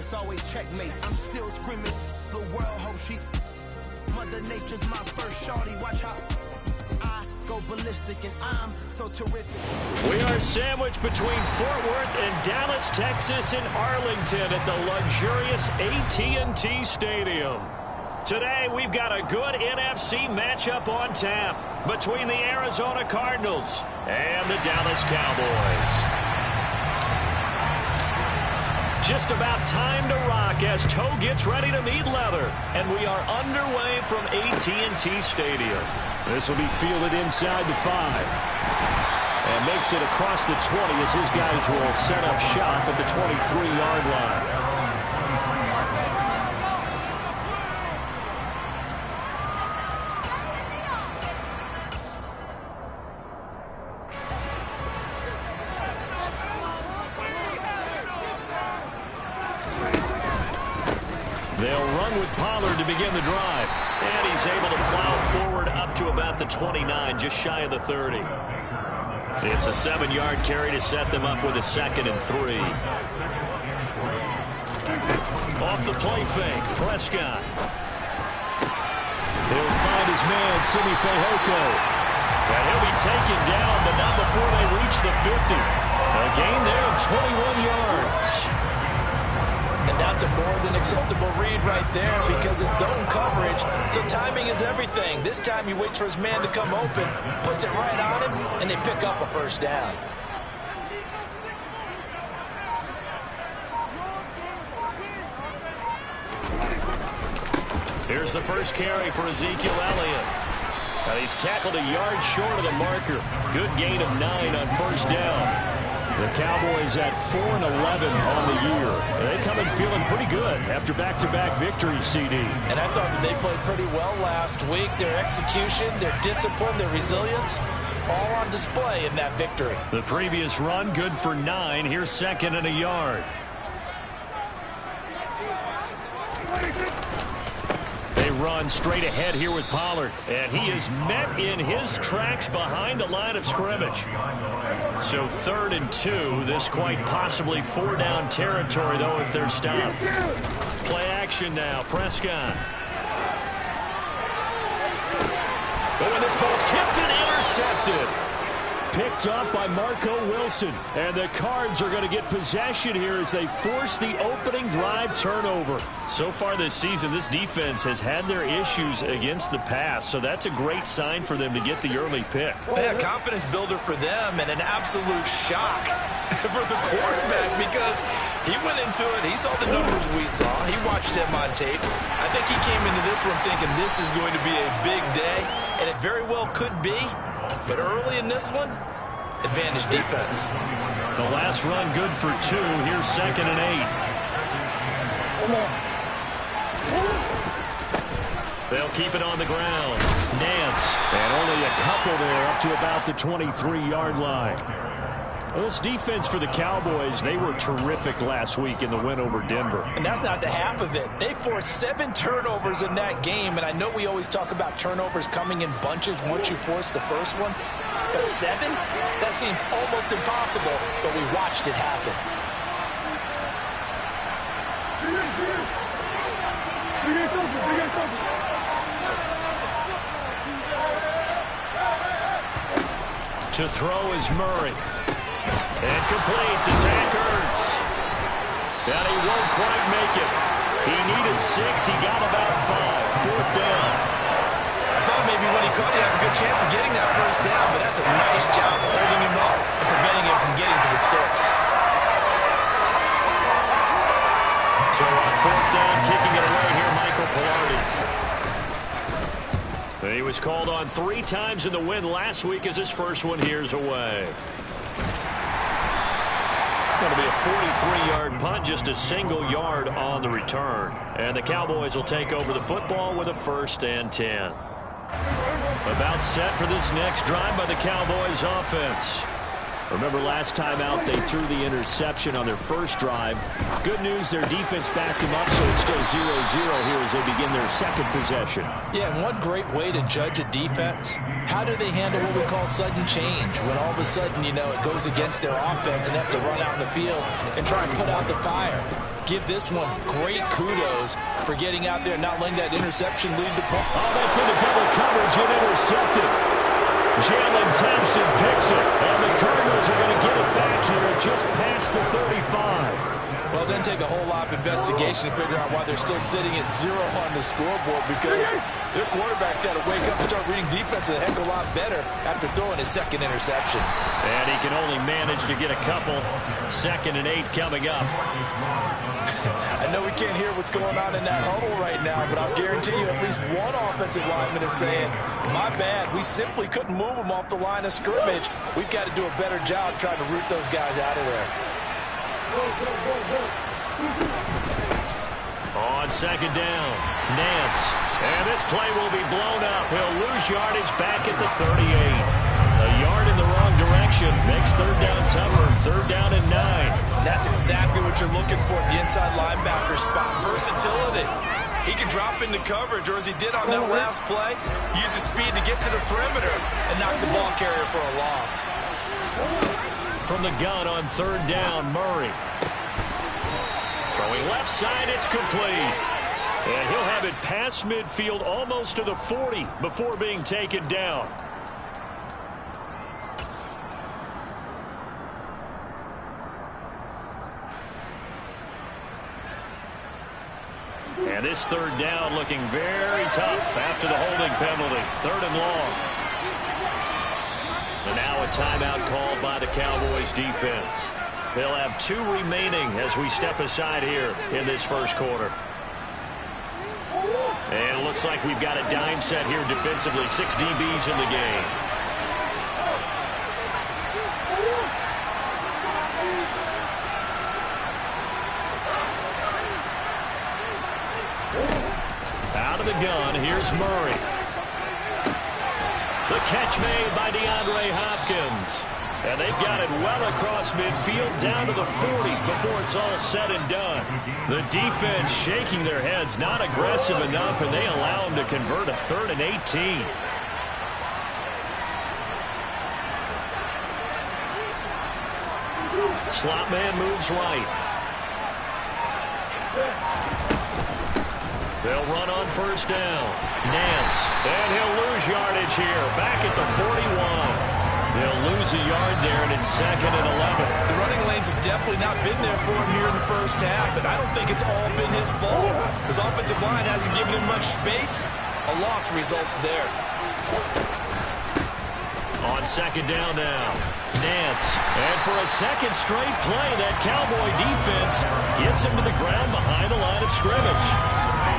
it's always checkmate. I'm still screaming, the world hope she. Mother Nature's my first shorty. Watch how I go ballistic, and I'm so terrific. We are sandwiched between Fort Worth and Dallas, Texas, and Arlington at the luxurious AT&T Stadium. Today, we've got a good NFC matchup on tap between the Arizona Cardinals and the Dallas Cowboys. Just about time to rock as toe gets ready to meet leather. And we are underway from AT&T Stadium. This will be fielded inside the 5. And makes it across the 20 as his guys will set up shop at the 23-yard line. They'll run with Pollard to begin the drive. And he's able to plow forward up to about the 29, just shy of the 30. It's a 7-yard carry to set them up with a 2nd and 3. Off the play fake, Prescott. He'll find his man, Simi Fehoko. And he'll be taken down, but not before they reach the 50. A gain there of 21 yards. And that's a more than acceptable read right there because it's zone coverage, so timing is everything. This time he waits for his man to come open, puts it right on him, and they pick up a first down. Here's the first carry for Ezekiel Elliott. And he's tackled a yard short of the marker. Good gain of 9 on first down. The Cowboys at 4-11 on the year. They come in feeling pretty good after back-to-back victories, CD. And I thought that they played pretty well last week. Their execution, their discipline, their resilience, all on display in that victory. The previous run, good for 9. Here's 2nd and a yard. They run straight ahead here with Pollard. And he is met in his tracks behind the line of scrimmage. So 3rd and 2. This quite possibly 4-down territory, though, if they're stopped. Play action now. Prescott. Oh, and this ball's tipped and intercepted. Picked up by Marco Wilson. And the Cards are going to get possession here as they force the opening drive turnover. So far this season, this defense has had their issues against the pass. So that's a great sign for them to get the early pick. Yeah, confidence builder for them and an absolute shock for the quarterback because he went into it. He saw the numbers we saw. He watched them on tape. I think he came into this one thinking this is going to be a big day. And it very well could be. But early in this one, advantage defense. The last run good for 2. Here's 2nd and 8. They'll keep it on the ground. Nance. And only a couple there up to about the 23-yard line. Well, this defense for the Cowboys, they were terrific last week in the win over Denver. And that's not the half of it. They forced 7 turnovers in that game, and I know we always talk about turnovers coming in bunches once you force the first one. But 7? That seems almost impossible, but we watched it happen. To throw is Murray. And complete to Zach Ertz. And he won't quite make it. He needed 6. He got about 5. 4th down. I thought maybe when he caught it, he'd have a good chance of getting that first down, but that's a nice job holding him up and preventing him from getting to the sticks. So on 4th down, kicking it away here, Michael Pilardi. He was called on 3 times in the win last week as his first one here's away. Going to be a 43-yard punt, just a single yard on the return. And the Cowboys will take over the football with a 1st and 10. About set for this next drive by the Cowboys offense. Remember last time out they threw the interception on their first drive. Good news, their defense backed them up, so it's still 0-0 here as they begin their second possession. Yeah, and one great way to judge a defense, how do they handle what we call sudden change? When all of a sudden, you know, it goes against their offense and they have to run out in the field and try and put out the fire. give this one great kudos for getting out there and not letting that interception lead to points. Oh, that's into double coverage and intercepted. Jalen Thompson picks it, and the Cardinals are going to get it back here just past the 35. Well, it doesn't take a whole lot of investigation to figure out why they're still sitting at 0 on the scoreboard, because their quarterback's got to wake up and start reading defense a heck of a lot better after throwing his second interception. And he can only manage to get a couple. 2nd and 8 coming up. I know we can't hear what's going on in that huddle right now, but I'll guarantee you at least one offensive lineman is saying, my bad, we simply couldn't move them off the line of scrimmage. We've got to do a better job trying to root those guys out of there. On 2nd down, Nance. And this play will be blown up. He'll lose yardage back at the 38. A yard in the wrong direction makes 3rd down tougher. 3rd down and 9. That's exactly what you're looking for at the inside linebacker spot. Versatility. He can drop into coverage, or as he did on that last play, use his speed to get to the perimeter and knock the ball carrier for a loss. From the gun on 3rd down, Murray. Throwing left side, it's complete. And he'll have it past midfield almost to the 40 before being taken down. And this 3rd down looking very tough after the holding penalty. 3rd and long. And now a timeout called by the Cowboys defense. They'll have 2 remaining as we step aside here in this first quarter. And it looks like we've got a dime set here defensively. 6 DBs in the game. Out of the gun, here's Murray. The catch made by DeAndre Hopkins. And they've got it well across midfield down to the 40 before it's all said and done. The defense shaking their heads, not aggressive enough, and they allow them to convert a 3rd and 18. Slot man moves right. They'll run on 1st down. Nance, and he'll lose yardage here, back at the 41. They'll lose a yard there, and it's 2nd and 11. The running lanes have definitely not been there for him here in the first half, and I don't think it's all been his fault. His offensive line hasn't given him much space. A loss results there. On 2nd down now, Nance. And for a 2nd straight play, that Cowboy defense gets him to the ground behind the line of scrimmage.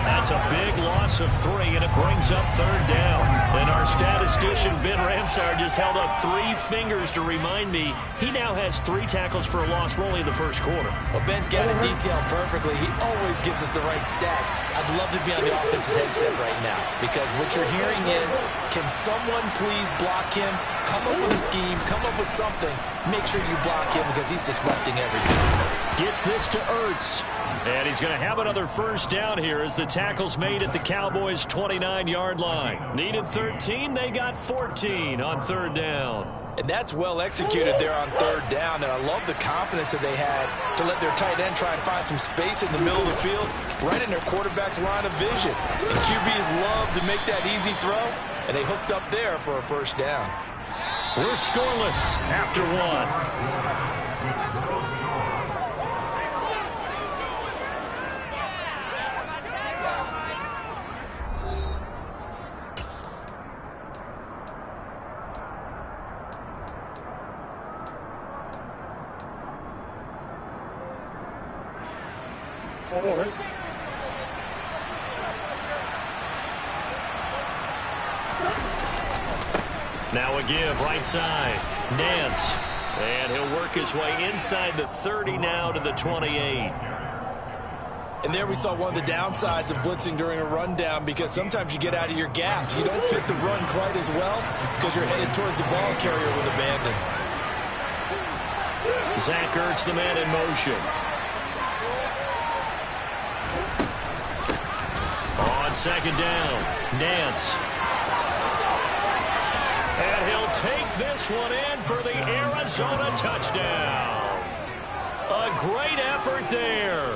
That's a big loss of 3, and it brings up 3rd down. And our statistician, Ben Ramsar, just held up 3 fingers to remind me he now has 3 tackles for a loss only in the first quarter. Well, Ben's got it detailed perfectly. He always gives us the right stats. I'd love to be on the offense's headset right now, because what you're hearing is, can someone please block him? Come up with a scheme, come up with something. Make sure you block him, because he's disrupting everything. Gets this to Ertz. And he's going to have another 1st down here as the tackle's made at the Cowboys' 29-yard line. Needed 13, they got 14 on 3rd down. And that's well executed there on 3rd down, and I love the confidence that they had to let their tight end try and find some space in the middle of the field, right in their quarterback's line of vision. And QBs love to make that easy throw, and they hooked up there for a 1st down. We're scoreless after 1. Now a give, right side. Nance. And he'll work his way inside the 30 now to the 28. And there we saw one of the downsides of blitzing during a rundown, because sometimes you get out of your gaps. You don't fit the run quite as well because you're headed towards the ball carrier with abandon. Zach Ertz, the man in motion. On 2nd down, Nance. And he'll take this one in for the Arizona touchdown. A great effort there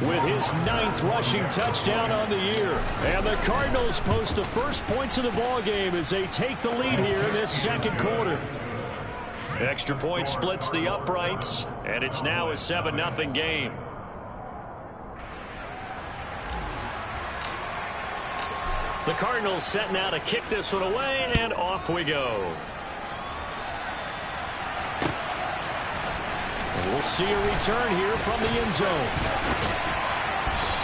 with his 9th rushing touchdown on the year. And the Cardinals post the first points of the ball game as they take the lead here in this second quarter. Extra point splits the uprights, and it's now a 7-0 game. The Cardinals setting out to kick this one away, and off we go. And we'll see a return here from the end zone.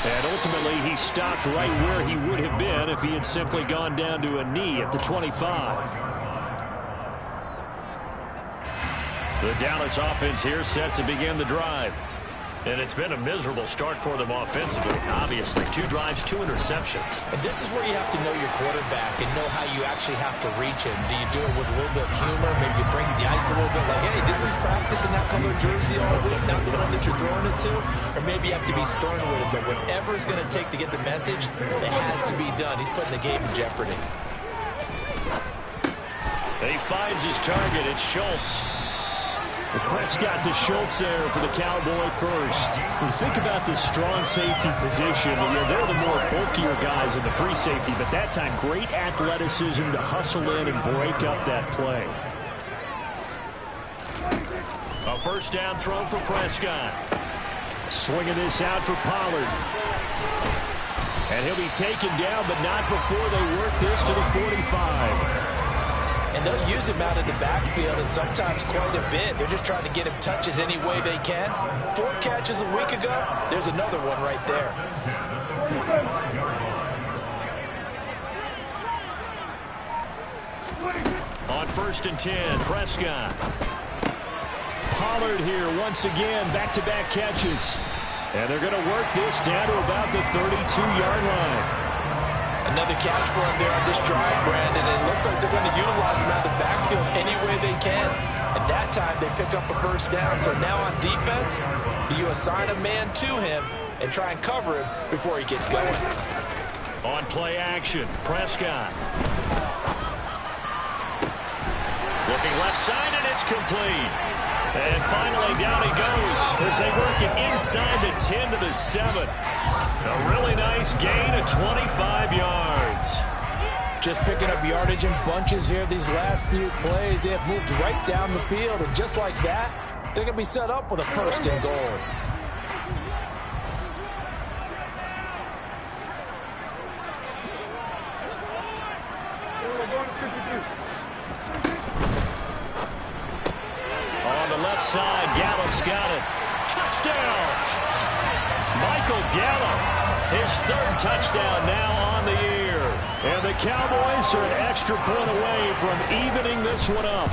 And ultimately, he stopped right where he would have been if he had simply gone down to a knee at the 25. The Dallas offense here set to begin the drive. And it's been a miserable start for them offensively. Obviously, 2 drives, 2 interceptions. And this is where you have to know your quarterback and know how you actually have to reach him. Do you do it with a little bit of humor? Maybe you bring the ice a little bit like, hey, didn't we practice in that color jersey all week, not the one that you're throwing it to? Or maybe you have to be stern with him. But whatever it's going to take to get the message, it has to be done. He's putting the game in jeopardy. And he finds his target. It's Schultz. Prescott to Schultz there for the Cowboy first. When you think about this strong safety position, they're the more bulkier guys in the free safety, but that time great athleticism to hustle in and break up that play. A first down throw for Prescott. Swinging this out for Pollard. And he'll be taken down, but not before they work this to the 45. And they'll use him out in the backfield, and sometimes quite a bit. They're just trying to get him touches any way they can. 4 catches a week ago. There's another one right there. On 1st and 10, Prescott. Pollard here once again, back-to-back catches. And they're going to work this down to about the 32-yard line. Another catch for him there on this drive, Brandon. And it looks like they're going to utilize him out the backfield any way they can. At that time, they pick up a first down. So now on defense, do you assign a man to him and try and cover him before he gets going? On play action, Prescott. Looking left side, and it's complete. And finally, down he goes as they work it inside the 10 to the 7. A really nice gain of 25 yards. Just picking up yardage in bunches here these last few plays. They have moved right down the field, and just like that, they're going to be set up with a 1st and goal. On the left side, Gallup's got it. Touchdown! Michael Gallup, his 3rd touchdown now on the year. And the Cowboys are an extra point away from evening this one up.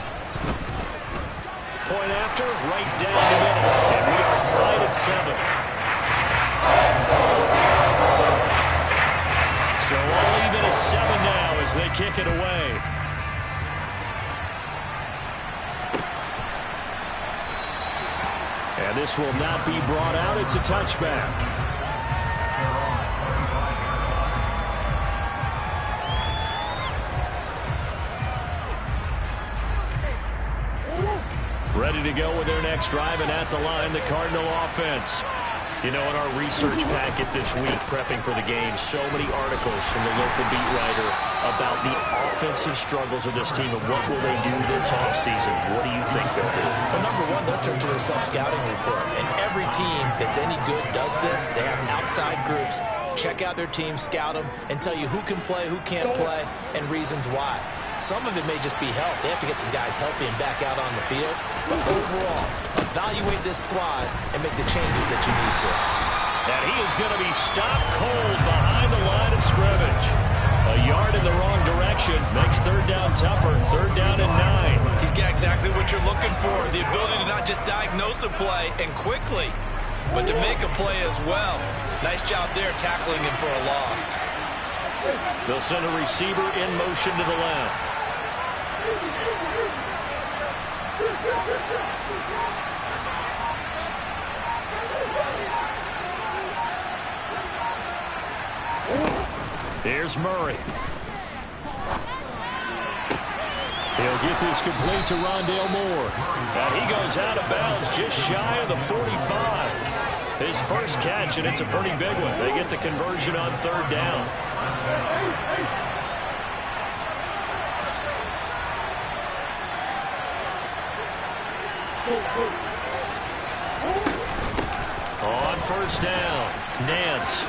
Point after, right down the middle. And we are tied at 7. So all even at 7 now as they kick it away. And this will not be brought out. It's a touchback. Ready to go with their next drive, and at the line, the Cardinal offense. You know, in our research packet this week, prepping for the game, so many articles from the local beat writer about the offensive struggles of this team and what will they do this offseason. What do you think they'll do? Well, number one, they'll turn to a self-scouting report. And every team that's any good does this. They have outside groups, check out their team, scout them, and tell you who can play, who can't play, and reasons why. Some of it may just be health. They have to get some guys healthy and back out on the field. But overall, evaluate this squad and make the changes that you need to. And he is going to be stopped cold behind the line of scrimmage. A yard in the wrong direction makes 3rd down tougher. 3rd down and 9. He's got exactly what you're looking for. The ability to not just diagnose a play and quickly, but to make a play as well. Nice job there tackling him for a loss. They'll send a receiver in motion to the left. Here's Murray. He'll get this complete to Rondale Moore. And he goes out of bounds just shy of the 45. His first catch, and it's a pretty big one. They get the conversion on third down. On first down, Nance.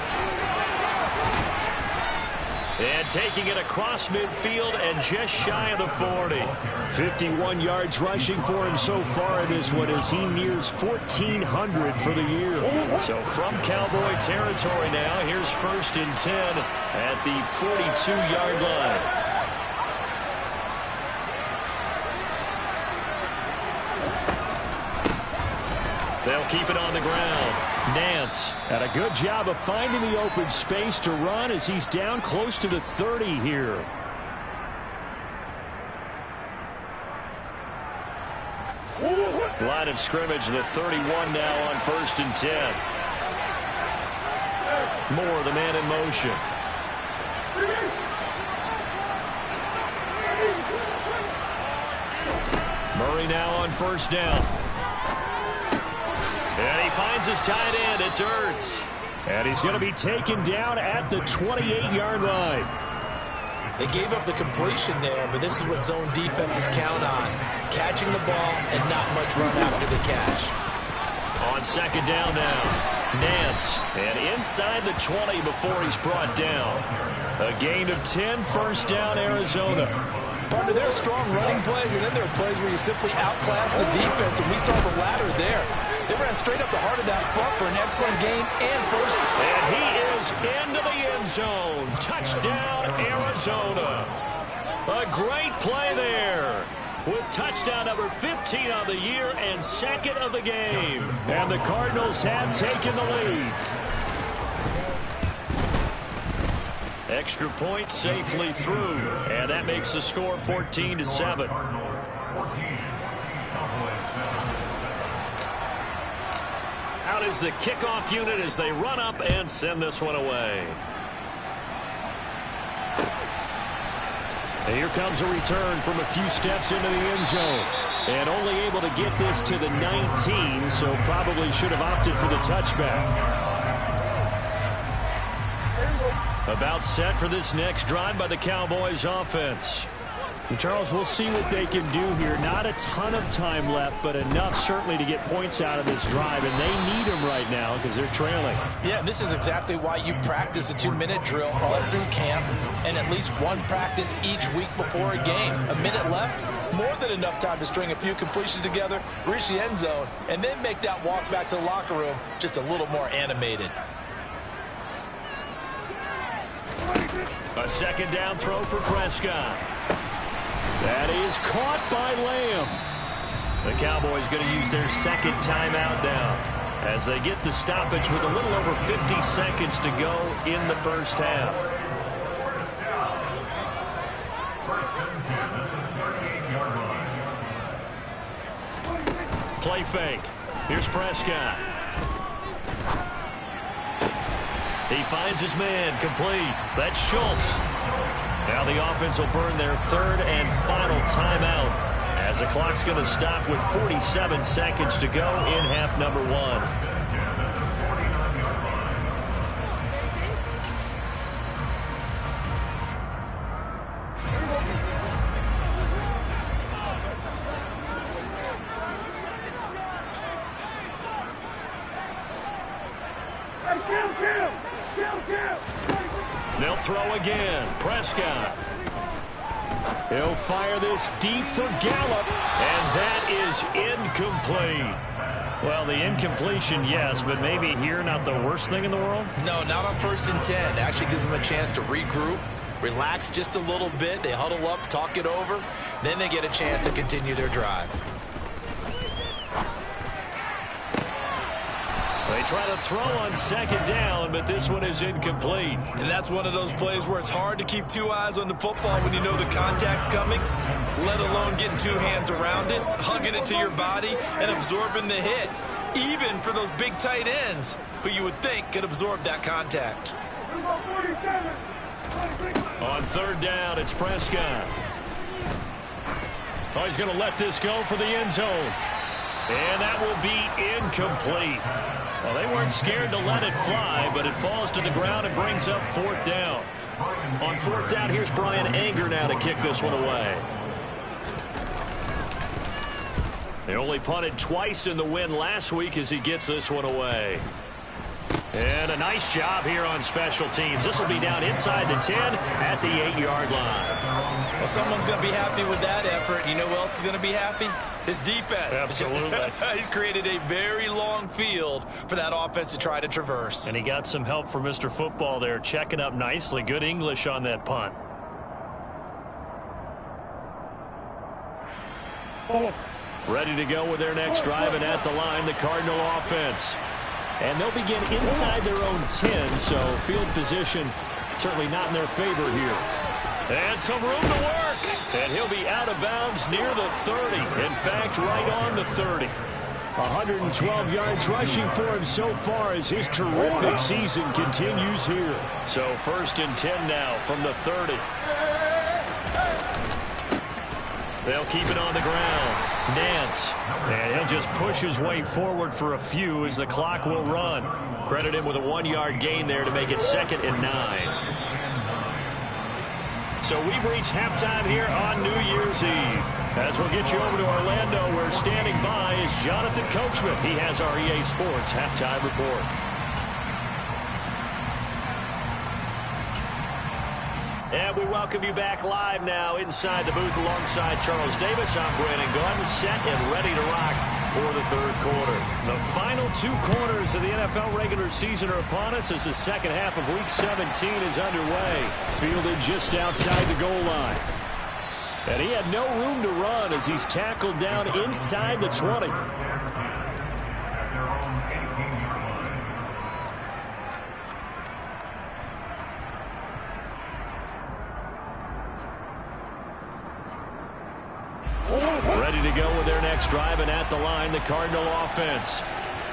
And taking it across midfield and just shy of the 40. 51 yards rushing for him so far in this one as he nears 1,400 for the year. So from Cowboy territory now, here's 1st and 10 at the 42-yard line. They'll keep it on the ground. Nance had a good job of finding the open space to run as he's down close to the 30 here. Line of scrimmage, the 31 now on 1st and 10. Moore, the man in motion. Murray now on 1st down. And he finds his tight end. It's Ertz. And he's going to be taken down at the 28-yard line. They gave up the completion there, but this is what zone defenses count on. Catching the ball and not much run after the catch. On 2nd down now, Nance. And inside the 20 before he's brought down. A gain of 10, 1st down, Arizona. Partner, there are strong running plays, and then there are plays where you simply outclass the defense, and we saw the latter there. They ran straight up the heart of that front for an excellent gain and first. And he is into the end zone. Touchdown, Arizona. A great play there with touchdown number 15 on the year and 2nd of the game. And the Cardinals have taken the lead. Extra point safely through. And that makes the score 14-7. Out is the kickoff unit as they run up and send this one away. And here comes a return from a few steps into the end zone. And only able to get this to the 19, so probably should have opted for the touchback. About set for this next drive by the Cowboys offense. And Charles, we'll see what they can do here. Not a ton of time left, but enough certainly to get points out of this drive, and they need them right now because they're trailing. Yeah, and this is exactly why you practice a 2-minute drill all through camp and at least one practice each week before a game. A minute left, more than enough time to string a few completions together, reach the end zone, and then make that walk back to the locker room just a little more animated. A 2nd down throw for Prescott. That is caught by Lamb. The Cowboys going to use their 2nd timeout now as they get the stoppage with a little over 50 seconds to go in the first half. Play fake. Here's Prescott. He finds his man complete. That's Schultz. Now the offense will burn their 3rd and final timeout as the clock's going to stop with 47 seconds to go in half number 1. They'll throw again. Prescott. He'll fire this deep for Gallup, and that is incomplete. Well, the incompletion, yes, but maybe here not the worst thing in the world? No, not on 1st and 10. Actually gives them a chance to regroup, relax just a little bit. They huddle up, talk it over. Then they get a chance to continue their drive. They try to throw on 2nd down, but this one is incomplete. And that's one of those plays where it's hard to keep 2 eyes on the football when you know the contact's coming, let alone getting 2 hands around it, hugging it to your body, and absorbing the hit, even for those big tight ends who you would think could absorb that contact. On 3rd down, it's Prescott. Oh, he's going to let this go for the end zone. And that will be incomplete. Well, they weren't scared to let it fly, but it falls to the ground and brings up 4th down. On 4th down, here's Brian Anger now to kick this one away. They only punted twice in the win last week as he gets this one away. And a nice job here on special teams. This will be down inside the 10 at the 8-yard line. Well, someone's going to be happy with that effort. You know who else is going to be happy? His defense. Absolutely. He's created a very long field for that offense to try to traverse. And he got some help from Mr. Football there, checking up nicely. Good English on that punt. Ready to go with their next drive, and at the line, the Cardinal offense. And they'll begin inside their own 10, so field position certainly not in their favor here. And some room to work. And he'll be out of bounds near the 30. In fact, right on the 30. 112 yards rushing for him so far as his terrific season continues here. So 1st and 10 now from the 30. They'll keep it on the ground. Nance. And he'll just push his way forward for a few as the clock will run. Credit him with a 1-yard gain there to make it 2nd and 9. So we've reached halftime here on New Year's Eve. As we'll get you over to Orlando, where standing by is Jonathan Coachman. He has our EA Sports halftime report. And we welcome you back live now inside the booth alongside Charles Davis. I'm Brandon Gunn, set and ready to rock for the 3rd quarter. The final 2 quarters of the NFL regular season are upon us as the second half of Week 17 is underway. Fielded just outside the goal line. And he had no room to run as he's tackled down inside the 20. Ready to go with their next drive, and at the line, the Cardinal offense.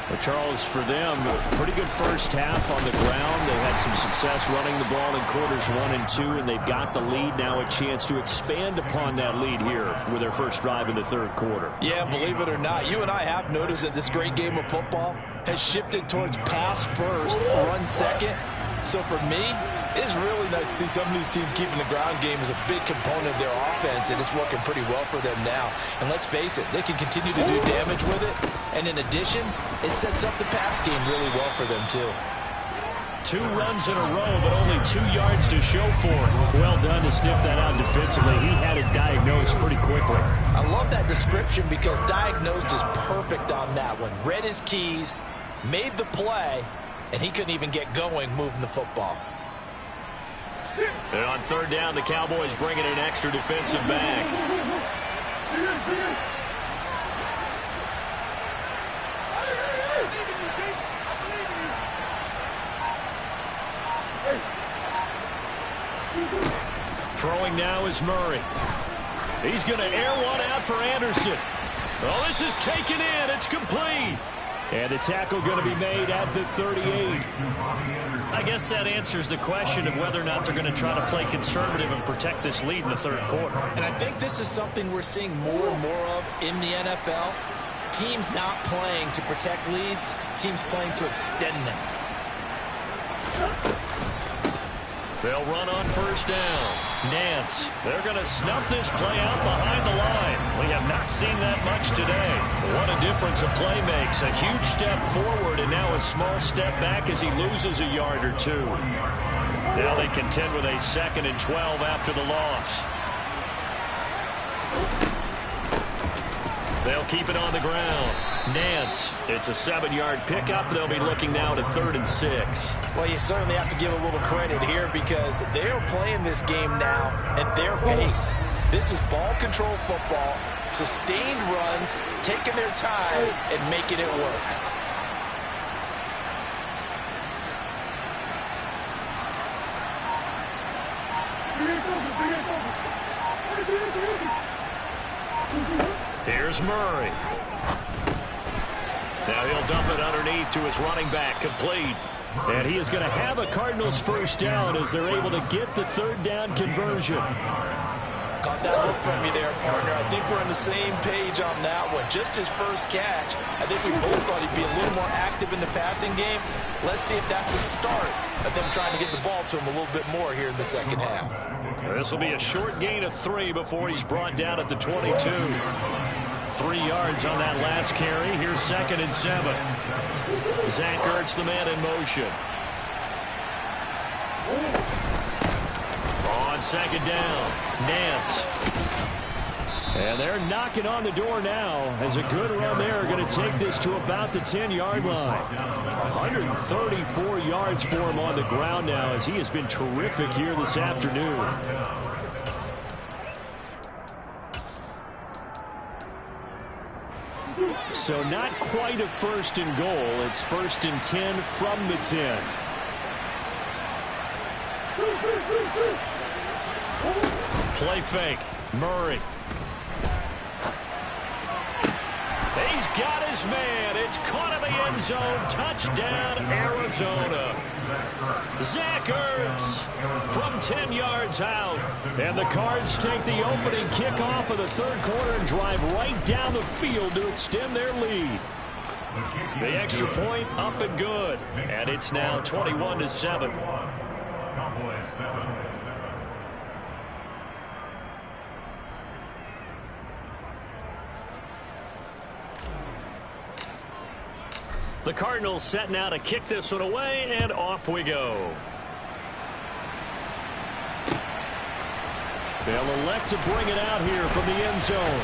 But Charles, for them, pretty good first half on the ground. They had some success running the ball in quarters 1 and 2, and they've got the lead now, a chance to expand upon that lead here with their first drive in the 3rd quarter. Yeah, believe it or not, you and I have noticed that this great game of football has shifted towards pass first, run second. So for me, it's really nice to see some of these teams keeping the ground game as a big component of their offense, and it's working pretty well for them now. And let's face it, they can continue to do damage with it. And in addition, it sets up the pass game really well for them, too. 2 runs in a row, but only 2 yards to show for it. Well done to sniff that out defensively. He had it diagnosed pretty quickly. I love that description because diagnosed is perfect on that one. Read his keys, made the play, and he couldn't even get going moving the football. And on 3rd down, the Cowboys bring in an extra defensive back. Throwing now is Murray. He's going to air one out for Anderson. Oh, this is taken in. It's complete. And the tackle going to be made at the 38. I guess that answers the question of whether or not they're going to try to play conservative and protect this lead in the 3rd quarter. And I think this is something we're seeing more and more of in the NFL. Teams not playing to protect leads, teams playing to extend them. They'll run on 1st down. Nance, they're going to snuff this play out behind the line. We have not seen that much today. What a difference a play makes. A huge step forward and now a small step back as he loses a yard or 2. Now they contend with a 2nd and 12 after the loss. They'll keep it on the ground. Nance, it's a 7-yard pickup. They'll be looking now to 3rd and 6. Well, you certainly have to give a little credit here because they're playing this game now at their pace. This is ball control football, sustained runs, taking their time, and making it work. Here's Murray. Now he'll dump it underneath to his running back, complete. And he is going to have a Cardinals 1st down as they're able to get the 3rd down conversion. Caught that look from you there, partner. I think we're on the same page on that one. Just his first catch, I think we both thought he'd be a little more active in the passing game. Let's see if that's the start of them trying to get the ball to him a little bit more here in the second half. This will be a short gain of 3 before he's brought down at the 22. 3 yards on that last carry. Here's 2nd and 7. Zach Ertz, the man in motion. On 2nd down, Nance. And they're knocking on the door now as a good run there. Going to take this to about the 10-yard line. 134 yards for him on the ground now as he has been terrific here this afternoon. So not quite a 1st and goal. It's 1st and 10 from the 10. Play fake. Murray. He's got his man. It's caught in the end zone. Touchdown, Arizona. Zach Ertz from 10 yards out. And the Cards take the opening kickoff of the 3rd quarter and drive right down the field to extend their lead. The extra point up and good. And it's now 21-7. The Cardinals set now to kick this one away, and off we go. They'll elect to bring it out here from the end zone.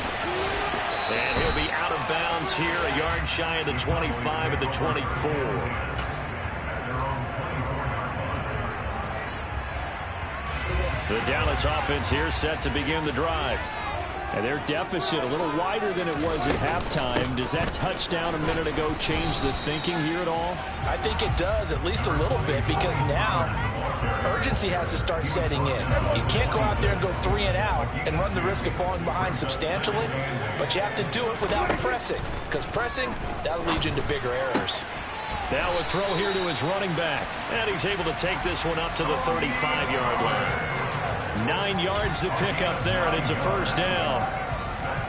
And he'll be out of bounds here, a yard shy of the 25 at the 24. The Dallas offense here set to begin the drive. And their deficit a little wider than it was at halftime. Does that touchdown a minute ago change the thinking here at all? I think it does, at least a little bit, because now urgency has to start setting in. You can't go out there and go 3 and out and run the risk of falling behind substantially, but you have to do it without pressing, because pressing, that'll lead you into bigger errors. Now a throw here to his running back, and he's able to take this one up to the 35-yard line. 9 yards to pick up there, and it's a 1st down.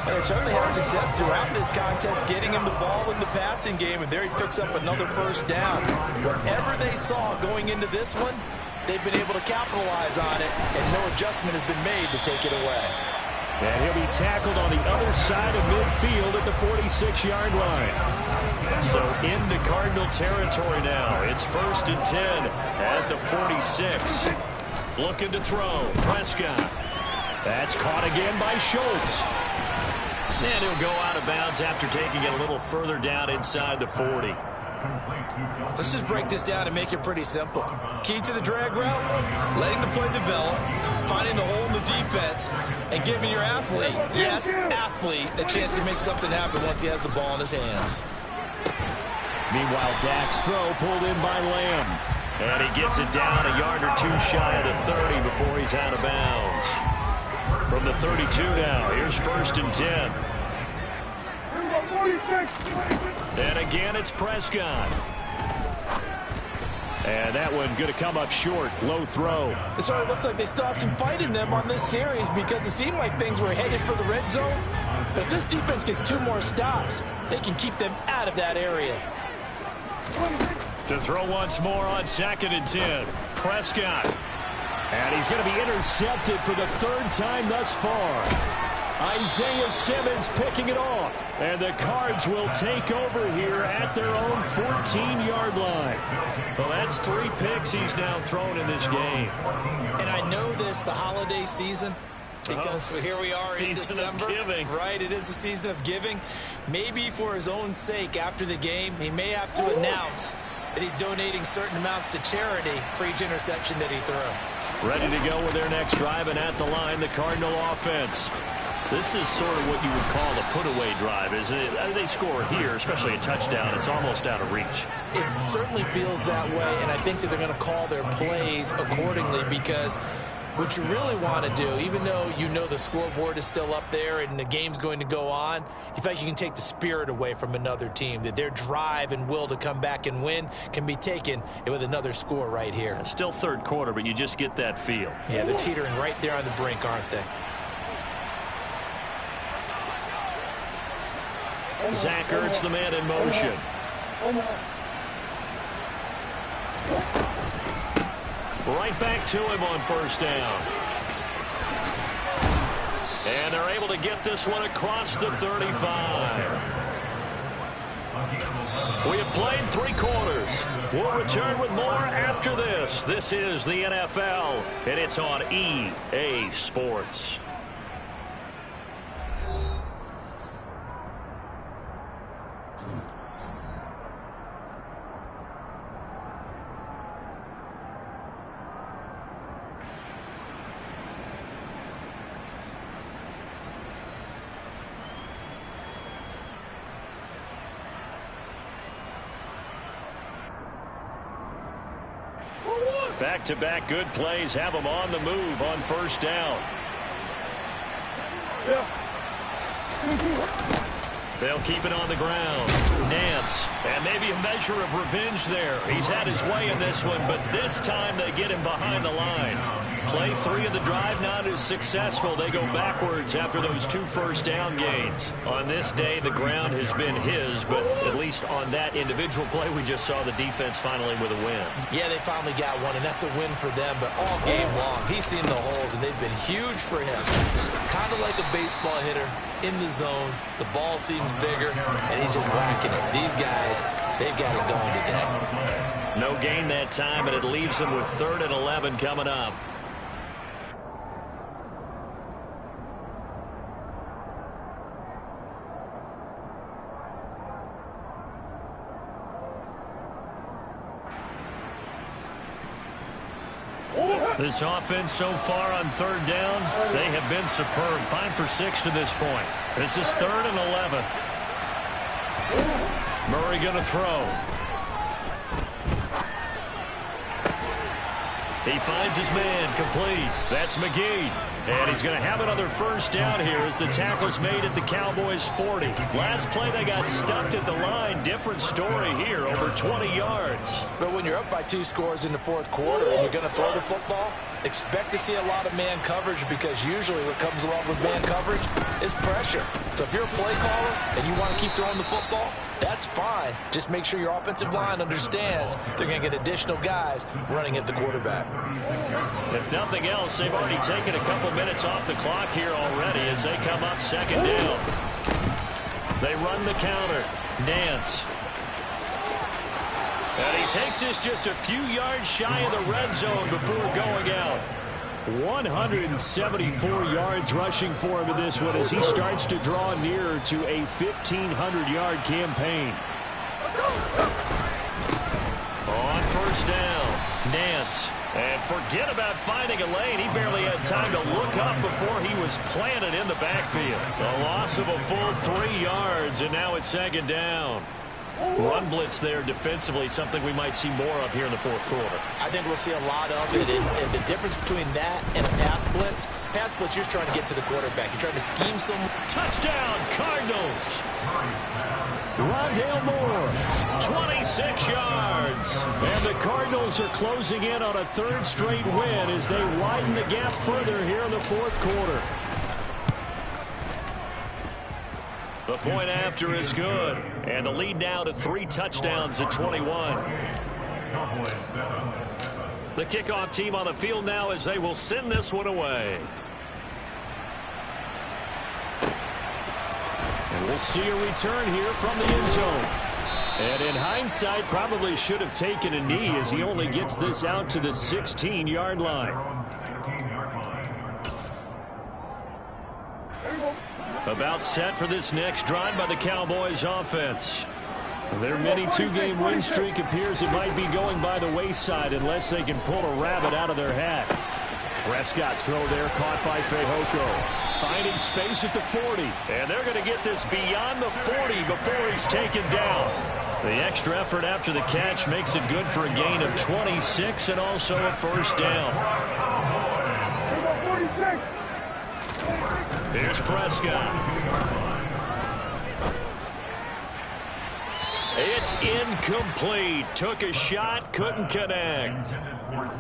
And they certainly had success throughout this contest getting him the ball in the passing game, and there he picks up another 1st down. Whatever they saw going into this one, they've been able to capitalize on it, and no adjustment has been made to take it away. And he'll be tackled on the other side of midfield at the 46-yard line. So into Cardinal territory now. It's 1st and 10 at the 46. Looking to throw. Prescott. That's caught again by Schultz. And he'll go out of bounds after taking it a little further down inside the 40. Let's just break this down and make it pretty simple. Key to the drag route, letting the play develop, finding the hole in the defense, and giving your athlete, yes, athlete, a chance to make something happen once he has the ball in his hands. Meanwhile, Dak's throw pulled in by Lamb. And he gets it down a yard or 2 shy of the 30 before he's out of bounds. From the 32 now, here's 1st and 10. And again, it's Prescott. And that one going to come up short. Low throw. So it looks like they still have some fight in them on this series because it seemed like things were headed for the red zone. But if this defense gets 2 more stops, they can keep them out of that area. To throw once more on 2nd and 10. Prescott. And he's going to be intercepted for the 3rd time thus far. Isaiah Simmons picking it off. And the Cards will take over here at their own 14-yard line. Well, that's 3 picks he's now thrown in this game. And I know this, the holiday season, because here we are in December. Right, it is the season of giving. Maybe for his own sake after the game, he may have to announce that he's donating certain amounts to charity for each interception that he threw. Ready to go with their next drive, and at the line, the Cardinal offense. This is sort of what you would call a put-away drive, isn't it? They score here, especially a touchdown. It's almost out of reach. It certainly feels that way, and I think that they're going to call their plays accordingly because what you really want to do, even though you know the scoreboard is still up there and the game's going to go on, you feel like you can take the spirit away from another team, that their drive and will to come back and win can be taken with another score right here. Still 3rd quarter, but you just get that feel. Yeah, they're teetering right there on the brink, aren't they? Zach Ertz, the man in motion. Right back to him on first down. And they're able to get this one across the 35. We have played 3 quarters. We'll return with more after this. This is the NFL, and it's on EA Sports. Back-to-back good plays have them on the move on first down. They'll keep it on the ground. Nance, and maybe a measure of revenge there. He's had his way in this one, but this time they get him behind the line. Play 3 of the drive not as successful. They go backwards after those 2 first-down gains. On this day, the ground has been his, but at least on that individual play, we just saw the defense finally with a win. Yeah, they finally got one, and that's a win for them, but all game long, he's seen the holes, and they've been huge for him. Kind of like a baseball hitter in the zone. The ball seems bigger, and he's just whacking it. These guys, they've got it going today. No gain that time, and it leaves them with 3rd and 11 coming up. This offense so far on 3rd down, they have been superb. 5 for 6 to this point. This is 3rd and 11. Murray going to throw. He finds his man complete. That's McGee. And he's going to have another first down here as the tackle's made at the Cowboys' 40. Last play they got stuffed at the line. Different story here, over 20 yards. But when you're up by 2 scores in the 4th quarter and you're going to throw the football, expect to see a lot of man coverage, because usually what comes along with man coverage is pressure. So if you're a play caller and you want to keep throwing the football, that's fine. Just make sure your offensive line understands they're going to get additional guys running at the quarterback. If nothing else, they've already taken a couple minutes off the clock here already as they come up 2nd down. They run the counter. Nance. And he takes this just a few yards shy of the red zone before going out. 174 yards rushing for him in this one as he starts to draw nearer to a 1,500-yard campaign. On first down, Nance. And forget about finding a lane. He barely had time to look up before he was planted in the backfield. A loss of a full 3 yards, and now it's 2nd down. Run blitz there defensively, something we might see more of here in the 4th quarter. I think we'll see a lot of it. And the difference between that and a pass blitz, you're trying to get to the quarterback. You're trying to scheme some. Touchdown, Cardinals. Rondale Moore, 26 yards. And the Cardinals are closing in on a 3rd straight win as they widen the gap further here in the 4th quarter. The point after is good, and the lead now to 3 touchdowns at 21. The kickoff team on the field now as they will send this one away. And we'll see a return here from the end zone. And in hindsight, probably should have taken a knee as he only gets this out to the 16-yard line. About set for this next drive by the Cowboys offense. Their mini 2-game win streak appears it might be going by the wayside unless they can pull a rabbit out of their hat. Prescott's throw there caught by Fehoko. Finding space at the 40. And they're going to get this beyond the 40 before he's taken down. The extra effort after the catch makes it good for a gain of 26 and also a first down. Here's Prescott. It's incomplete. Took a shot, couldn't connect.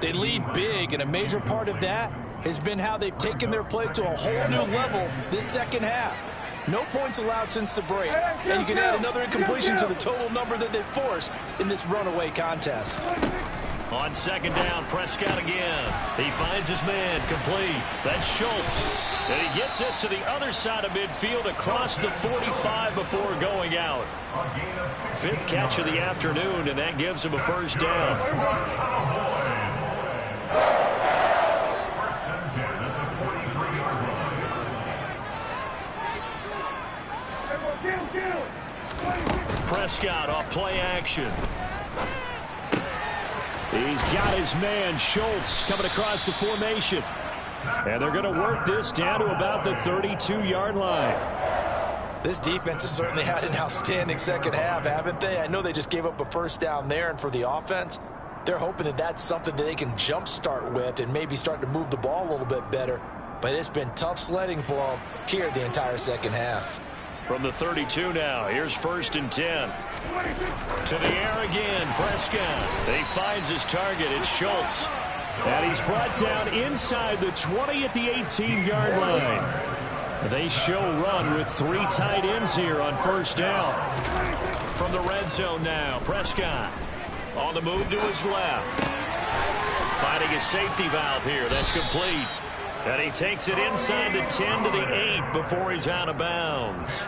They lead big, and a major part of that has been how they've taken their play to a whole new level this second half. No points allowed since the break, and you can add another incompletion to the total number that they forced in this runaway contest. On second down, Prescott again. He finds his man, complete. That's Schultz. And he gets us to the other side of midfield across the 45 before going out. Fifth catch of the afternoon, and that gives him a first down. Prescott off play action. He's got his man, Schultz, coming across the formation. And they're going to work this down to about the 32-yard line. This defense has certainly had an outstanding second half, haven't they? I know they just gave up a first down there, and for the offense, they're hoping that that's something that they can jumpstart with and maybe start to move the ball a little bit better. But it's been tough sledding for them here the entire second half. From the 32 now, here's 1st and 10. To the air again, Prescott. He finds his target, it's Schultz. And he's brought down inside the 20 at the 18-yard line. They show run with 3 tight ends here on first down. From the red zone now, Prescott on the move to his left. Finding a safety valve here, that's complete. And he takes it inside the 10 to the 8 before he's out of bounds.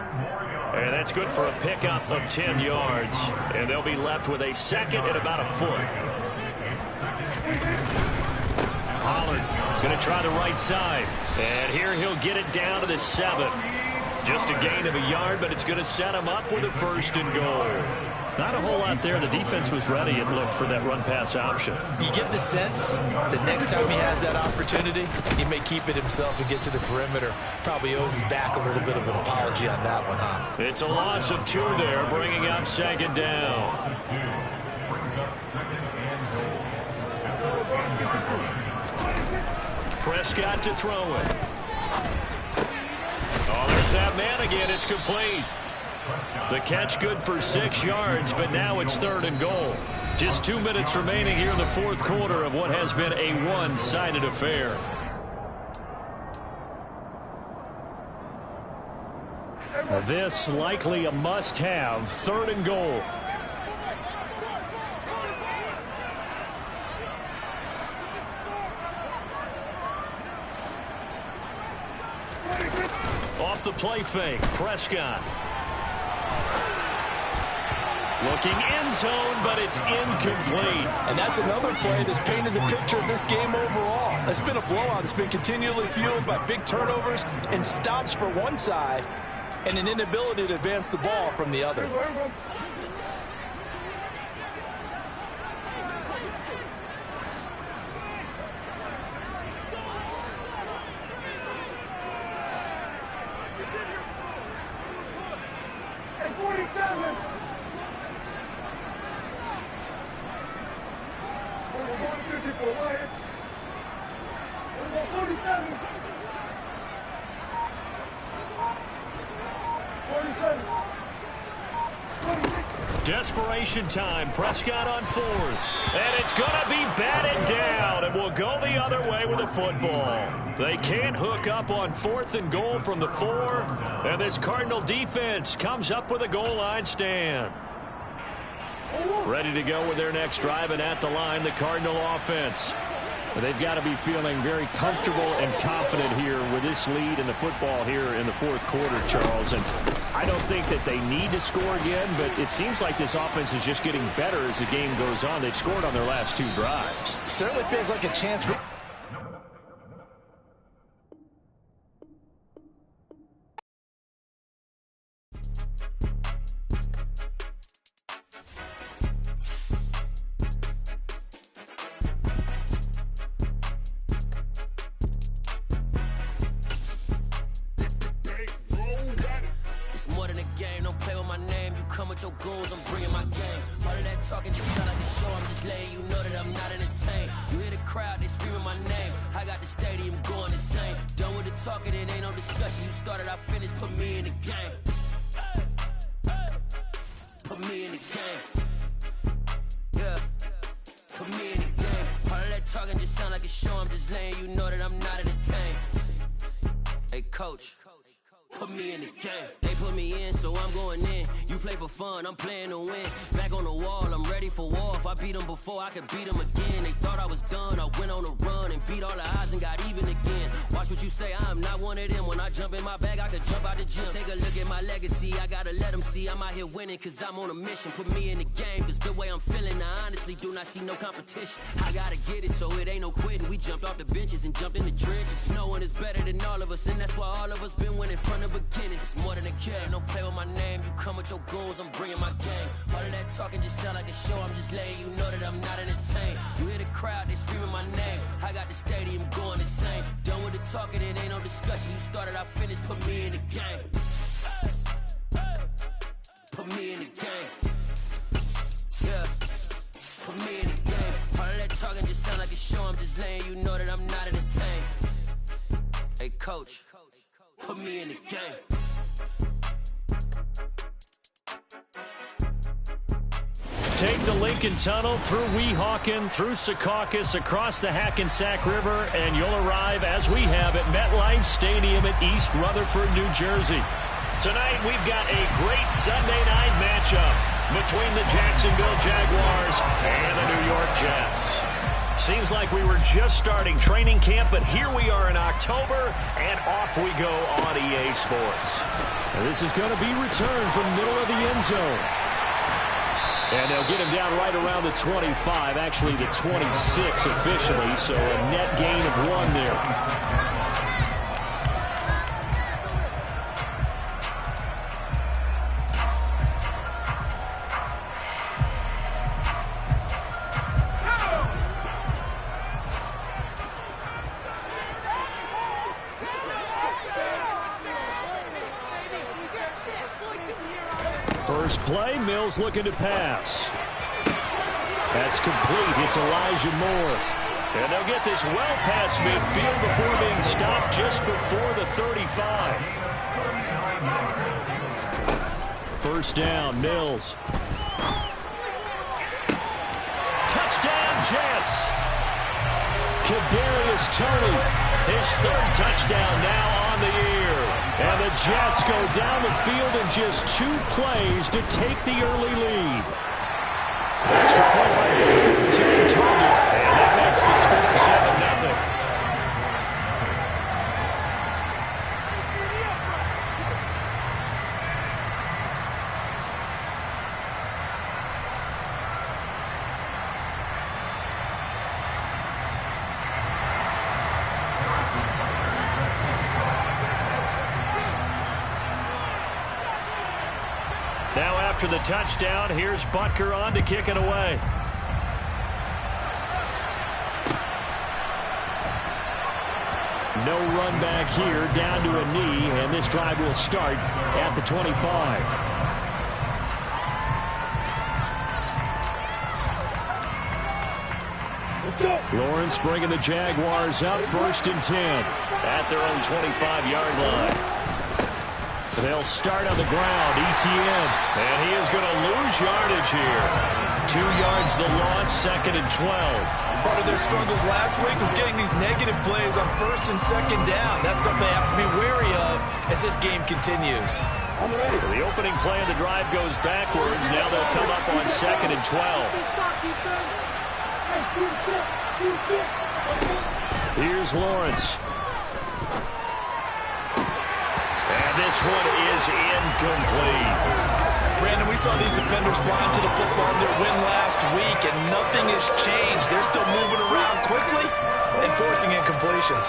And that's good for a pickup of 10 yards. And they'll be left with a second and about a foot. Pollard going to try the right side. And here he'll get it down to the 7. Just a gain of a yard, but it's going to set him up with a 1st and goal. Not a whole lot there. The defense was ready, it looked, for that run-pass option. You get the sense that next time he has that opportunity, he may keep it himself and get to the perimeter. Probably owes his back a little bit of an apology on that one, huh? It's a loss of 2 there, bringing up second down. Prescott to throw it. Oh, there's that man again. It's complete. The catch good for 6 yards, but now it's 3rd and goal. Just 2 minutes remaining here in the 4th quarter of what has been a one-sided affair. This likely a must-have, 3rd and goal. Off the play fake, Prescott. Looking end zone, but it's incomplete. And that's another play that's painted the picture of this game overall. It's been a blowout. It's been continually fueled by big turnovers and stops for one side and an inability to advance the ball from the other. Desperation time. Prescott on 4th. And it's going to be batted down, and will go the other way with the football. They can't hook up on 4th and goal from the 4. And this Cardinal defense comes up with a goal line stand. Ready to go with their next drive, and at the line, the Cardinal offense. They've got to be feeling very comfortable and confident here with this lead in the football here in the 4th quarter, Charles. And I don't think that they need to score again, but it seems like this offense is just getting better as the game goes on. They've scored on their last 2 drives. Certainly feels like a chance for... With your goons, I'm bringing my game. All of that talking just sound like a show. I'm just letting you know that I'm not entertained. You hear the crowd, they screaming my name. I got the stadium going insane. Done with the talking, it ain't no discussion. You started, I finished, put me in the game. Put me in the game. Yeah, put me in the game. All of that talking just sound like a show. I'm just letting you know that I'm not entertained. Hey, coach, put me in the game. They put me in, so I'm going in. You play for fun, I'm playing to win. Back on the wall, I'm ready for war. If I beat them before, I could beat them again. They thought I was done, I went on a run and beat all the odds and got even again. Watch what you say, I'm not one of them. When I jump in my bag, I could jump out the gym. Take a look at my legacy, I gotta let them see I'm out here winning, cause I'm on a mission. Put me in the game, cause the way I'm feeling, I honestly do not see no competition. I gotta get it, so it ain't no quitting. We jumped off the benches and jumped in the trenches. No one is better than all of us, and that's why all of us been winning from the beginning. It's more than a game, don't play with my name. You come with your goons, I'm bringing my game. All of that talking just sound like a show, I'm just letting you know that I'm not entertained. You hear the crowd, they screaming my name. I got the stadium going insane. Done with the talking, it ain't no discussion. You started, I finished, put me in the game. Put me in the game. Yeah. Put me in the game. All of that talking just sound like a show, I'm just letting you know that I'm not entertained. Hey coach, put me in the game. Take the Lincoln Tunnel through Weehawken, through Secaucus, across the Hackensack River, and you'll arrive, as we have, at MetLife Stadium at East Rutherford, New Jersey. Tonight, we've got a great Sunday night matchup between the Jacksonville Jaguars and the New York Jets. Seems like we were just starting training camp, but here we are in October, and off we go on EA Sports. And this is going to be returned from middle of the end zone. And they'll get him down right around the 25, actually the 26 officially, so a net gain of 1 there. First play, Mills looking to pass. That's complete. It's Elijah Moore. And they'll get this well past midfield before being stopped just before the 35. First down, Mills. Touchdown, Jets. Kadarius Toney. His 3rd touchdown now on the year. And the Jets go down the field in just 2 plays to take the early lead. Extra point by Baker, his own target. And that makes the score 7-0. Now after the touchdown, here's Butker on to kick it away. No run back here, down to a knee, and this drive will start at the 25. Lawrence bringing the Jaguars up 1st and 10. At their own 25-yard line. They'll start on the ground, ETN. And he is going to lose yardage here. 2 yards the loss, 2nd and 12. Part of their struggles last week was getting these negative plays on 1st and 2nd down. That's something they have to be wary of as this game continues. So the opening play of the drive goes backwards. Now they'll come up on 2nd and 12. Here's Lawrence. And this one is incomplete. Brandon, we saw these defenders flying to the football in their win last week, and nothing has changed. They're still moving around quickly and forcing incompletions.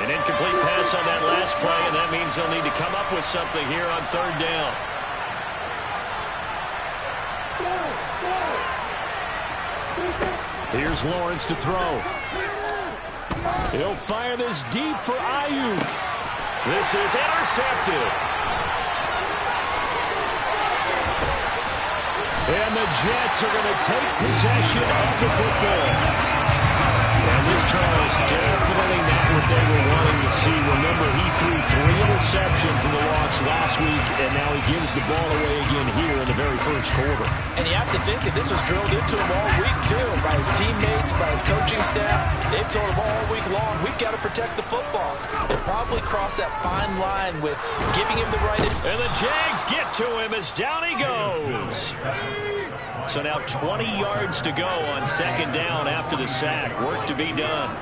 An incomplete pass on that last play, and that means they'll need to come up with something here on 3rd down. Here's Lawrence to throw. He'll fire this deep for Ayuk. This is intercepted. And the Jets are going to take possession of the football. And this trial is definitely not what they were wanting to see, remember, he threw 3 interceptions in the loss last week, and now he gives the ball away again here in the very first quarter. And you have to think that this was drilled into him all week, too, by his teammates, by his coaching staff. They've told him all week long, we've got to protect the football. They'll probably cross that fine line with giving him the right... And the Jags get to him as down he goes. So now 20 yards to go on second down after the sack. Work to be done.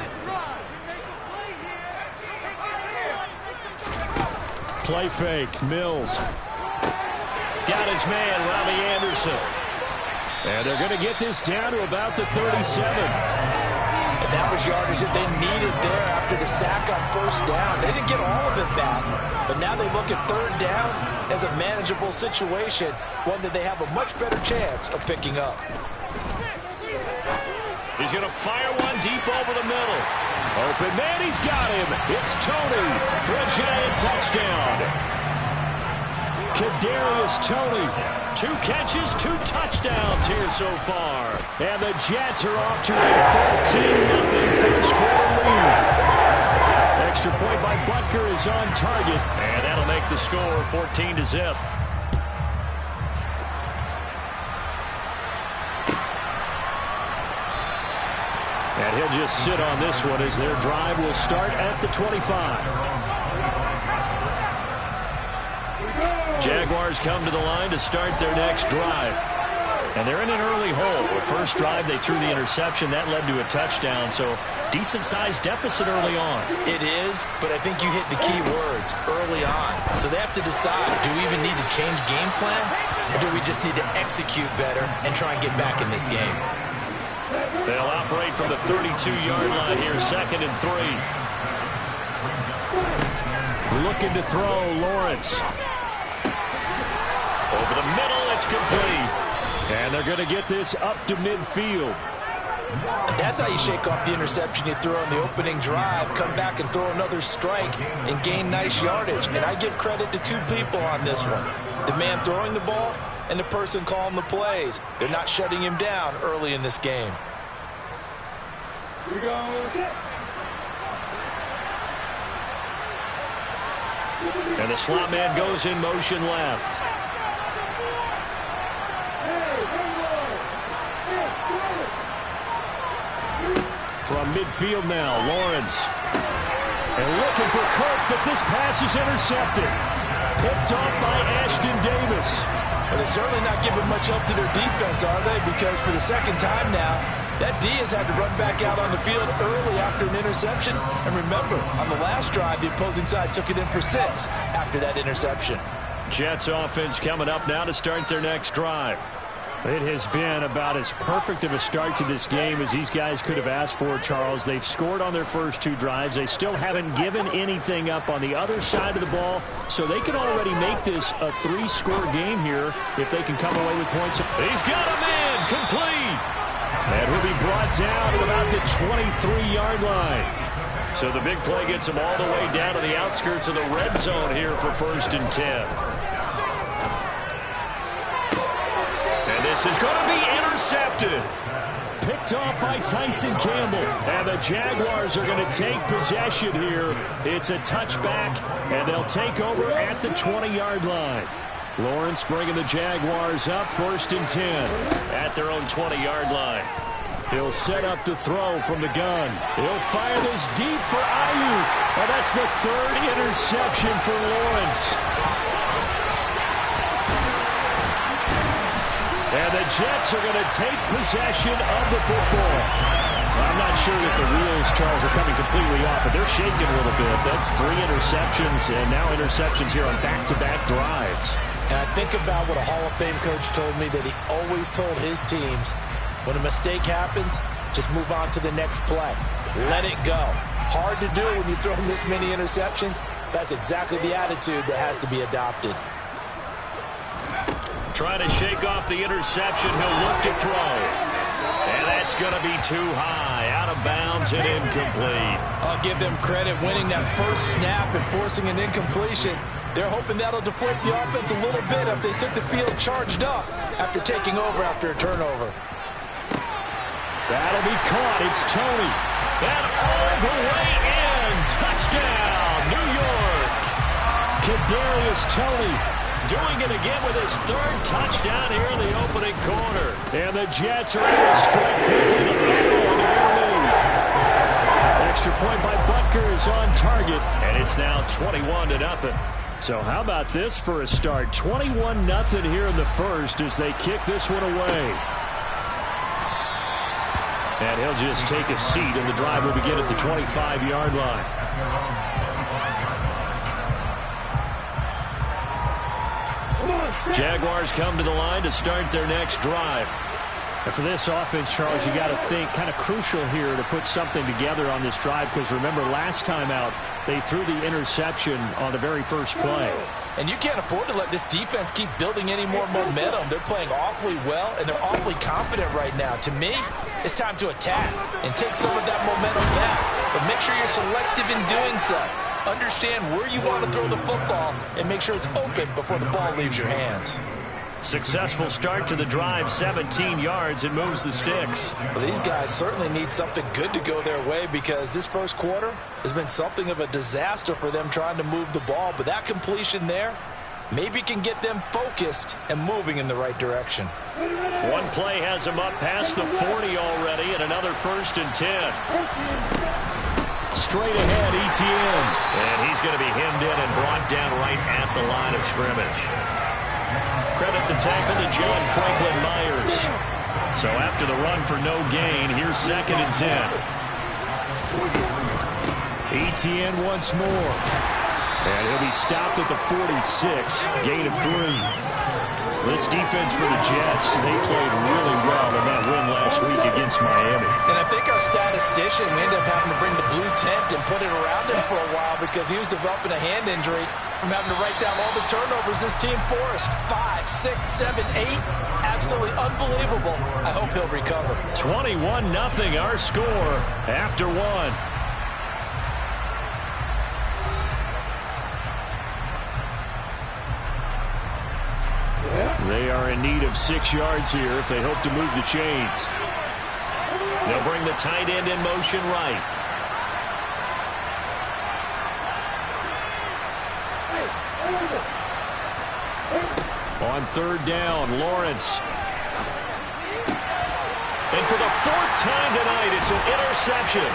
Play fake. Mills. Got his man, Robbie Anderson. And they're going to get this down to about the 37. And that was yardage that they needed there after the sack on first down. They didn't get all of it back, but now they look at third down as a manageable situation, one that they have a much better chance of picking up. He's going to fire one deep over the middle. Open man, he's got him. It's Tony for a Giant touchdown. Kadarius Toney. 2 catches, 2 touchdowns here so far. And the Jets are off to a 14-0 first quarter lead. Extra point by Butker is on target. And that'll make the score 14-0. And he'll just sit on this one as their drive will start at the 25. Jaguars come to the line to start their next drive. And they're in an early hole. The first drive, they threw the interception. That led to a touchdown, so decent-sized deficit early on. It is, but I think you hit the key words, early on. So they have to decide, do we even need to change game plan, or do we just need to execute better and try and get back in this game? They'll operate from the 32-yard line here, 2nd and 3. Looking to throw, Lawrence. Over the middle, it's complete. And they're going to get this up to midfield. And that's how you shake off the interception you threw on the opening drive, come back and throw another strike and gain nice yardage. And I give credit to 2 people on this one. The man throwing the ball and the person calling the plays. They're not shutting him down early in this game. Here we go. And the slot man goes in motion left. From midfield now, Lawrence. And looking for Kirk, but this pass is intercepted. Picked off by Ashton Davis. Well, they're certainly not giving much help to their defense, are they? Because for the second time now, that D has had to run back out on the field early after an interception. And remember, on the last drive, the opposing side took it in for 6 after that interception. Jets offense coming up now to start their next drive. It has been about as perfect of a start to this game as these guys could have asked for, Charles. They've scored on their first 2 drives. They still haven't given anything up on the other side of the ball, so they can already make this a 3-score game here if they can come away with points. He's got a man, complete. And he'll be brought down at about the 23-yard line. So the big play gets him all the way down to the outskirts of the red zone here for 1st and 10. And this is going to be intercepted. Picked off by Tyson Campbell. And the Jaguars are going to take possession here. It's a touchback, and they'll take over at the 20-yard line. Lawrence bringing the Jaguars up, 1st and 10. At their own 20-yard line. He'll set up to throw from the gun. He'll fire this deep for Ayuk. And that's the 3rd interception for Lawrence. And the Jets are going to take possession of the football. I'm not sure that the wheels, Charles, are coming completely off, but they're shaking a little bit. That's 3 interceptions, and now interceptions here on back-to-back drives. And I think about what a Hall of Fame coach told me, that he always told his teams, when a mistake happens, just move on to the next play. Let it go. Hard to do when you've thrown this many interceptions. That's exactly the attitude that has to be adopted. Trying to shake off the interception. He'll look to throw. And that's going to be too high. Out of bounds and incomplete. I'll give them credit winning that first snap and forcing an incompletion. They're hoping that'll deflate the offense a little bit if they took the field charged up after taking over after a turnover. That'll be caught. It's Toney. And all the way in. Touchdown. Kadarius Toney doing it again with his third touchdown here in the opening quarter. And the Jets are able to strike quickly to battle on their lead. Extra point by Butker is on target. And it's now 21-0. So how about this for a start? 21-0 here in the first as they kick this one away. And he'll just take a seat, and the drive will begin at the 25-yard line. Jaguars come to the line to start their next drive. And for this offense, Charles, you got to think kind of crucial here to put something together on this drive, because remember last time out they threw the interception on the very first play. And you can't afford to let this defense keep building any more momentum. They're playing awfully well, and they're awfully confident right now. To me, it's time to attack and take some of that momentum back. But make sure you're selective in doing so. Understand where you want to throw the football and make sure it's open before the ball leaves your hands. Successful start to the drive, 17 yards. It moves the sticks. Well, these guys certainly need something good to go their way, because this first quarter has been something of a disaster for them trying to move the ball. But that completion there maybe can get them focused and moving in the right direction. One play has them up past the 40 already, and another 1st and 10. Straight ahead, Etienne. And he's going to be hemmed in and brought down right at the line of scrimmage. Credit the tackle to John Franklin Myers. So after the run for no gain, here's 2nd and 10. Etienne once more. And he'll be stopped at the 46. Gain of 3. This defense for the Jets, they played really well in that win last week against Miami. And I think our statistician, we ended up having to bring the blue tent and put it around him for a while because he was developing a hand injury from having to write down all the turnovers this team forced. 5, 6, 7, 8. Absolutely unbelievable. I hope he'll recover. 21-0 our score after 1. They are in need of 6 yards here if they hope to move the chains. They'll bring the tight end in motion right. On 3rd down, Lawrence. And for the 4th time tonight, it's an interception.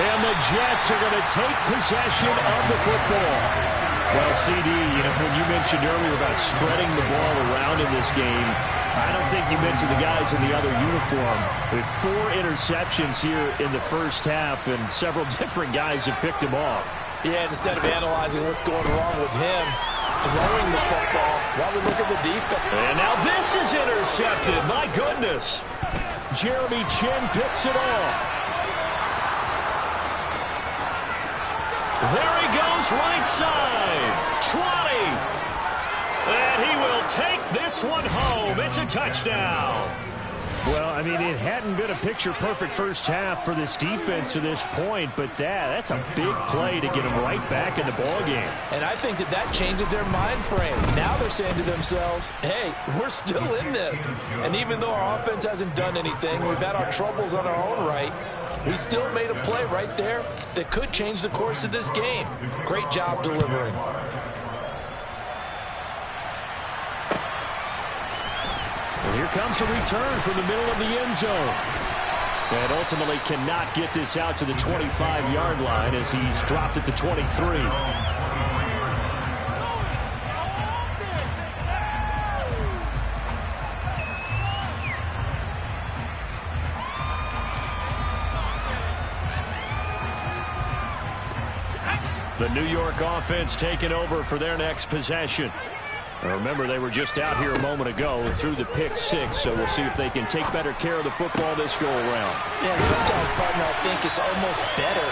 And the Jets are going to take possession of the football. Well, CD, when you mentioned earlier about spreading the ball around in this game, I don't think you mentioned the guys in the other uniform. With 4 interceptions here in the first half, and several different guys have picked him off. Yeah, instead of analyzing what's going wrong with him throwing the football, while we look at the defense. And now this is intercepted. My goodness. Jeremy Chin picks it off. There he goes, right side. 20. And he will take this one home. It's a touchdown. Well, I mean, it hadn't been a picture-perfect first half for this defense to this point, but that's a big play to get them right back in the ballgame. And I think that changes their mind frame. Now they're saying to themselves, hey, we're still in this. And even though our offense hasn't done anything, we've had our troubles on our own right, we still made a play right there that could change the course of this game. Great job delivering. And here comes a return from the middle of the end zone. And ultimately cannot get this out to the 25-yard line as he's dropped at the 23. The New York offense taking over for their next possession. Remember, they were just out here a moment ago through the pick 6, so we'll see if they can take better care of the football this go-around. Yeah, and sometimes, partner, I think it's almost better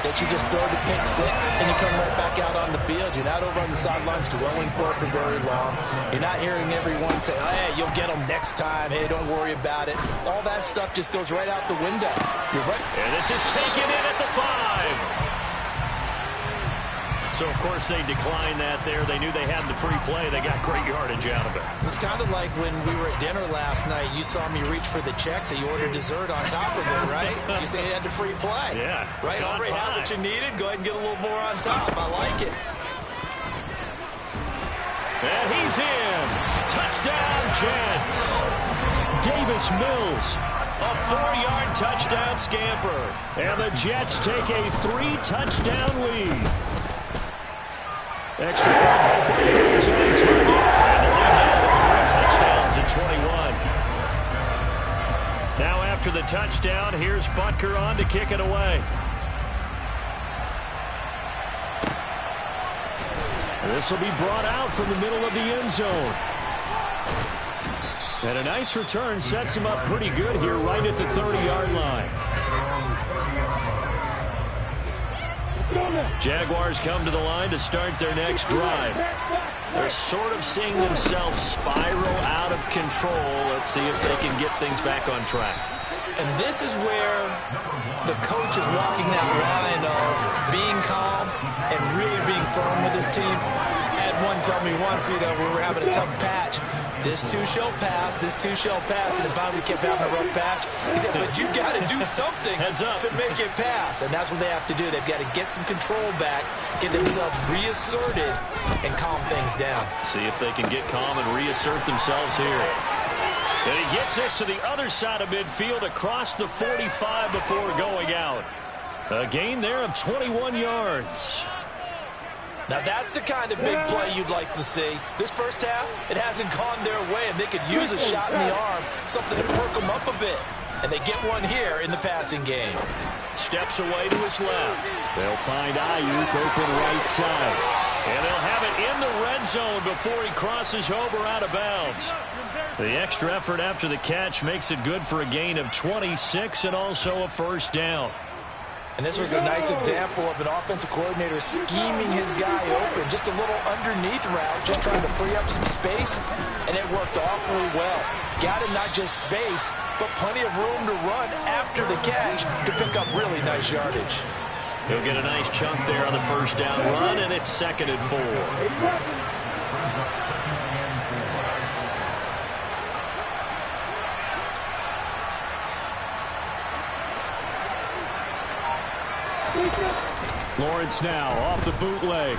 that you just throw the pick 6 and you come right back out on the field. You're not over on the sidelines dwelling for it for very long. You're not hearing everyone say, hey, you'll get them next time. Hey, don't worry about it. All that stuff just goes right out the window. You're right. And this is taken in at the 5. So, of course, they declined that there. They knew they had the free play. They got great yardage out of it. It's kind of like when we were at dinner last night. You saw me reach for the check, so you ordered dessert on top of it, right? You say you had the free play. Yeah. Right? Already had what you needed. Go ahead and get a little more on top. I like it. And he's in. Touchdown, Jets. Davis Mills, a 4-yard touchdown scamper. And the Jets take a 3-touchdown lead. Extra point by Barkley's on target. And the lead now with 3 touchdowns at 21. Now after the touchdown, here's Butker on to kick it away. This will be brought out from the middle of the end zone. And a nice return sets him up pretty good here right at the 30-yard line. Jaguars come to the line to start their next drive. They're sort of seeing themselves spiral out of control. Let's see if they can get things back on track. And this is where the coach is walking that line of being calm and really being firm with his team. I had one tell me once, we were having a tough patch. This too shall pass, this too shall pass. And then finally we kept having a rough patch. He said, but you got to do something to make it pass. And that's what they have to do. They've got to get some control back, get themselves reasserted, and calm things down. See if they can get calm and reassert themselves here. And he gets us to the other side of midfield across the 45 before going out. A gain there of 21 yards. Now that's the kind of big play you'd like to see. This first half, it hasn't gone their way, and they could use a shot in the arm, something to perk them up a bit. And they get one here in the passing game. Steps away to his left. They'll find Ayuk open right side. And they'll have it in the red zone before he crosses over out of bounds. The extra effort after the catch makes it good for a gain of 26 and also a first down. And this was a nice example of an offensive coordinator scheming his guy open. Just a little underneath route, just trying to free up some space, and it worked awfully well. Got him not just space, but plenty of room to run after the catch to pick up really nice yardage. He'll get a nice chunk there on the first down run, and it's 2nd and 4. Lawrence now off the bootleg.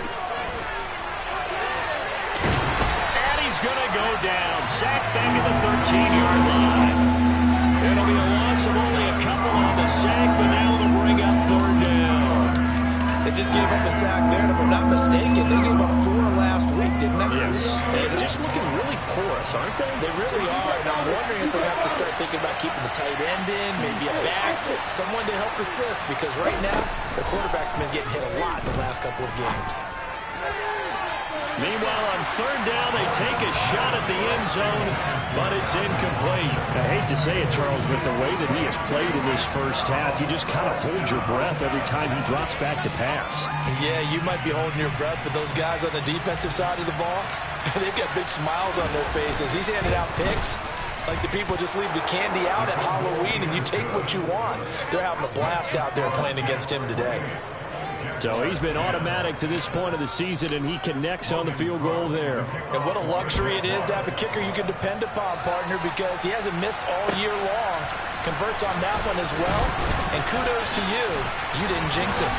And he's going to go down. Sacked back at the 13-yard line. It'll be a loss of only a couple on the sack, but now they'll bring up 3rd down. They just gave up a sack there, and if I'm not mistaken, they gave up 4 last week, didn't they? Yes. They're just looking really porous, aren't they? They really are, and I'm wondering if we're going to have to start thinking about keeping the tight end in, maybe a back, someone to help assist, because right now, the quarterback's been getting hit a lot in the last couple of games. Meanwhile, on 3rd down, they take a shot at the end zone, but it's incomplete. I hate to say it, Charles, but the way that he has played in this first half, you just kind of hold your breath every time he drops back to pass. Yeah, you might be holding your breath, but those guys on the defensive side of the ball, they've got big smiles on their faces. He's handing out picks like the people just leave the candy out at Halloween and you take what you want. They're having a blast out there playing against him today. So he's been automatic to this point of the season, and he connects on the field goal there. And what a luxury it is to have a kicker you can depend upon, partner, because he hasn't missed all year long. Converts on that one as well. And kudos to you. You didn't jinx him.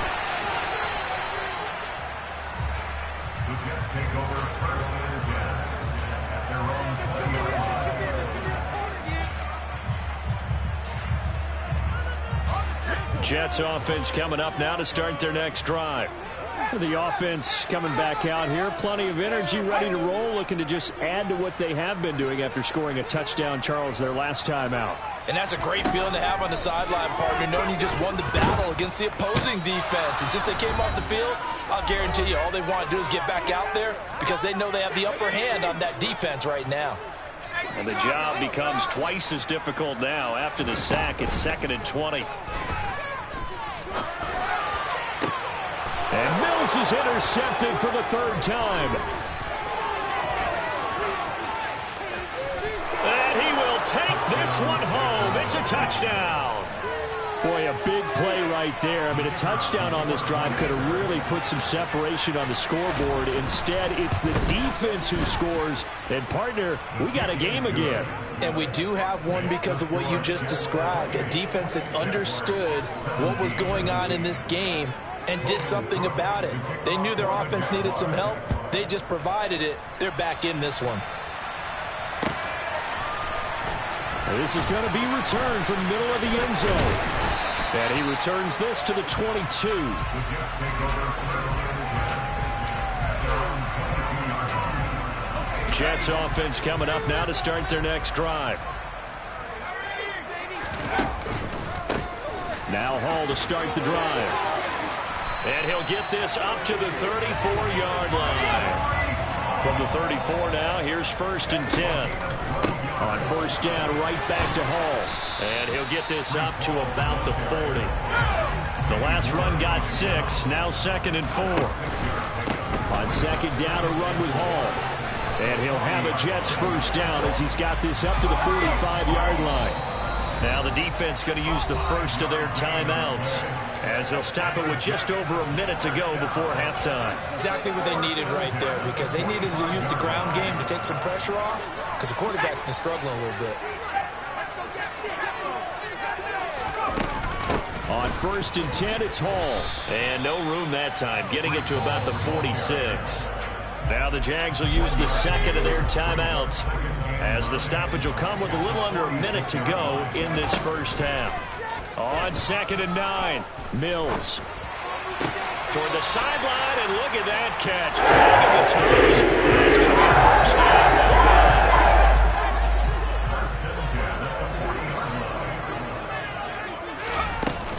Jets offense coming up now to start their next drive. The offense coming back out here. Plenty of energy, ready to roll, looking to just add to what they have been doing after scoring a touchdown, Charles, their last time out. And that's a great feeling to have on the sideline, partner, knowing you just won the battle against the opposing defense. And since they came off the field, I'll guarantee you all they want to do is get back out there because they know they have the upper hand on that defense right now. And the job becomes twice as difficult now. After the sack, it's 2nd and 20. And Mills is intercepted for the 3rd time. And he will take this one home. It's a touchdown. Boy, a big play right right there. I mean, a touchdown on this drive could have really put some separation on the scoreboard. Instead, it's the defense who scores. And, partner, we got a game again. And we do have one because of what you just described. A defense that understood what was going on in this game and did something about it. They knew their offense needed some help. They just provided it. They're back in this one. This is going to be returned from the middle of the end zone. And he returns this to the 22. Jets offense coming up now to start their next drive. Now Hall to start the drive. And he'll get this up to the 34-yard line. From the 34 now, here's 1st and 10. On 1st down, right back to Hall. And he'll get this up to about the 40. The last run got 6, now 2nd and 4. On 2nd down, a run with Hall. And he'll have a Jets 1st down as he's got this up to the 45-yard line. Now the defense going to use the first of their timeouts as they'll stop it with just over a minute to go before halftime. Exactly what they needed right there, because they needed to use the ground game to take some pressure off, because the quarterback's been struggling a little bit. On 1st and 10, it's Hall. And no room that time, getting it to about the 46. Now the Jags will use the second of their timeouts, as the stoppage will come with a little under a minute to go in this first half. On 2nd and 9, Mills. Toward the sideline, and look at that catch. Dragging the toes. That's going to be a 1st down.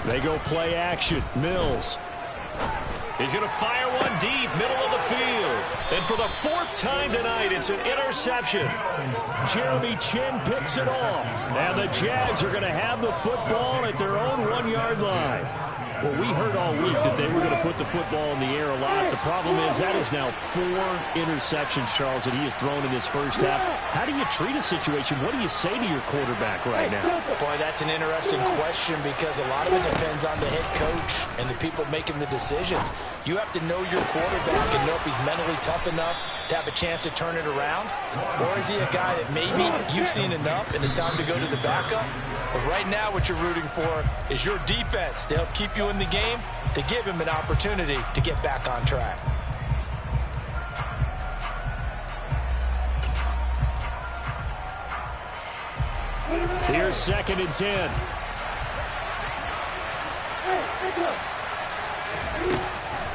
They go play action. Mills. He's going to fire one deep, middle of the field. And for the 4th time tonight, it's an interception. Jeremy Chin picks it off. And the Jags are going to have the football at their own 1-yard line. Well, we heard all week that they were going to put the football in the air a lot. The problem is that is now 4 interceptions, Charles, that he has thrown in this first half. How do you treat a situation? What do you say to your quarterback right now? Boy, that's an interesting question, because a lot of it depends on the head coach and the people making the decisions. You have to know your quarterback and know if he's mentally tough enough to have a chance to turn it around. Or is he a guy that maybe you've seen enough and it's time to go to the backup? But right now what you're rooting for is your defense to help keep you in the game, to give him an opportunity to get back on track. Here's 2nd and 10.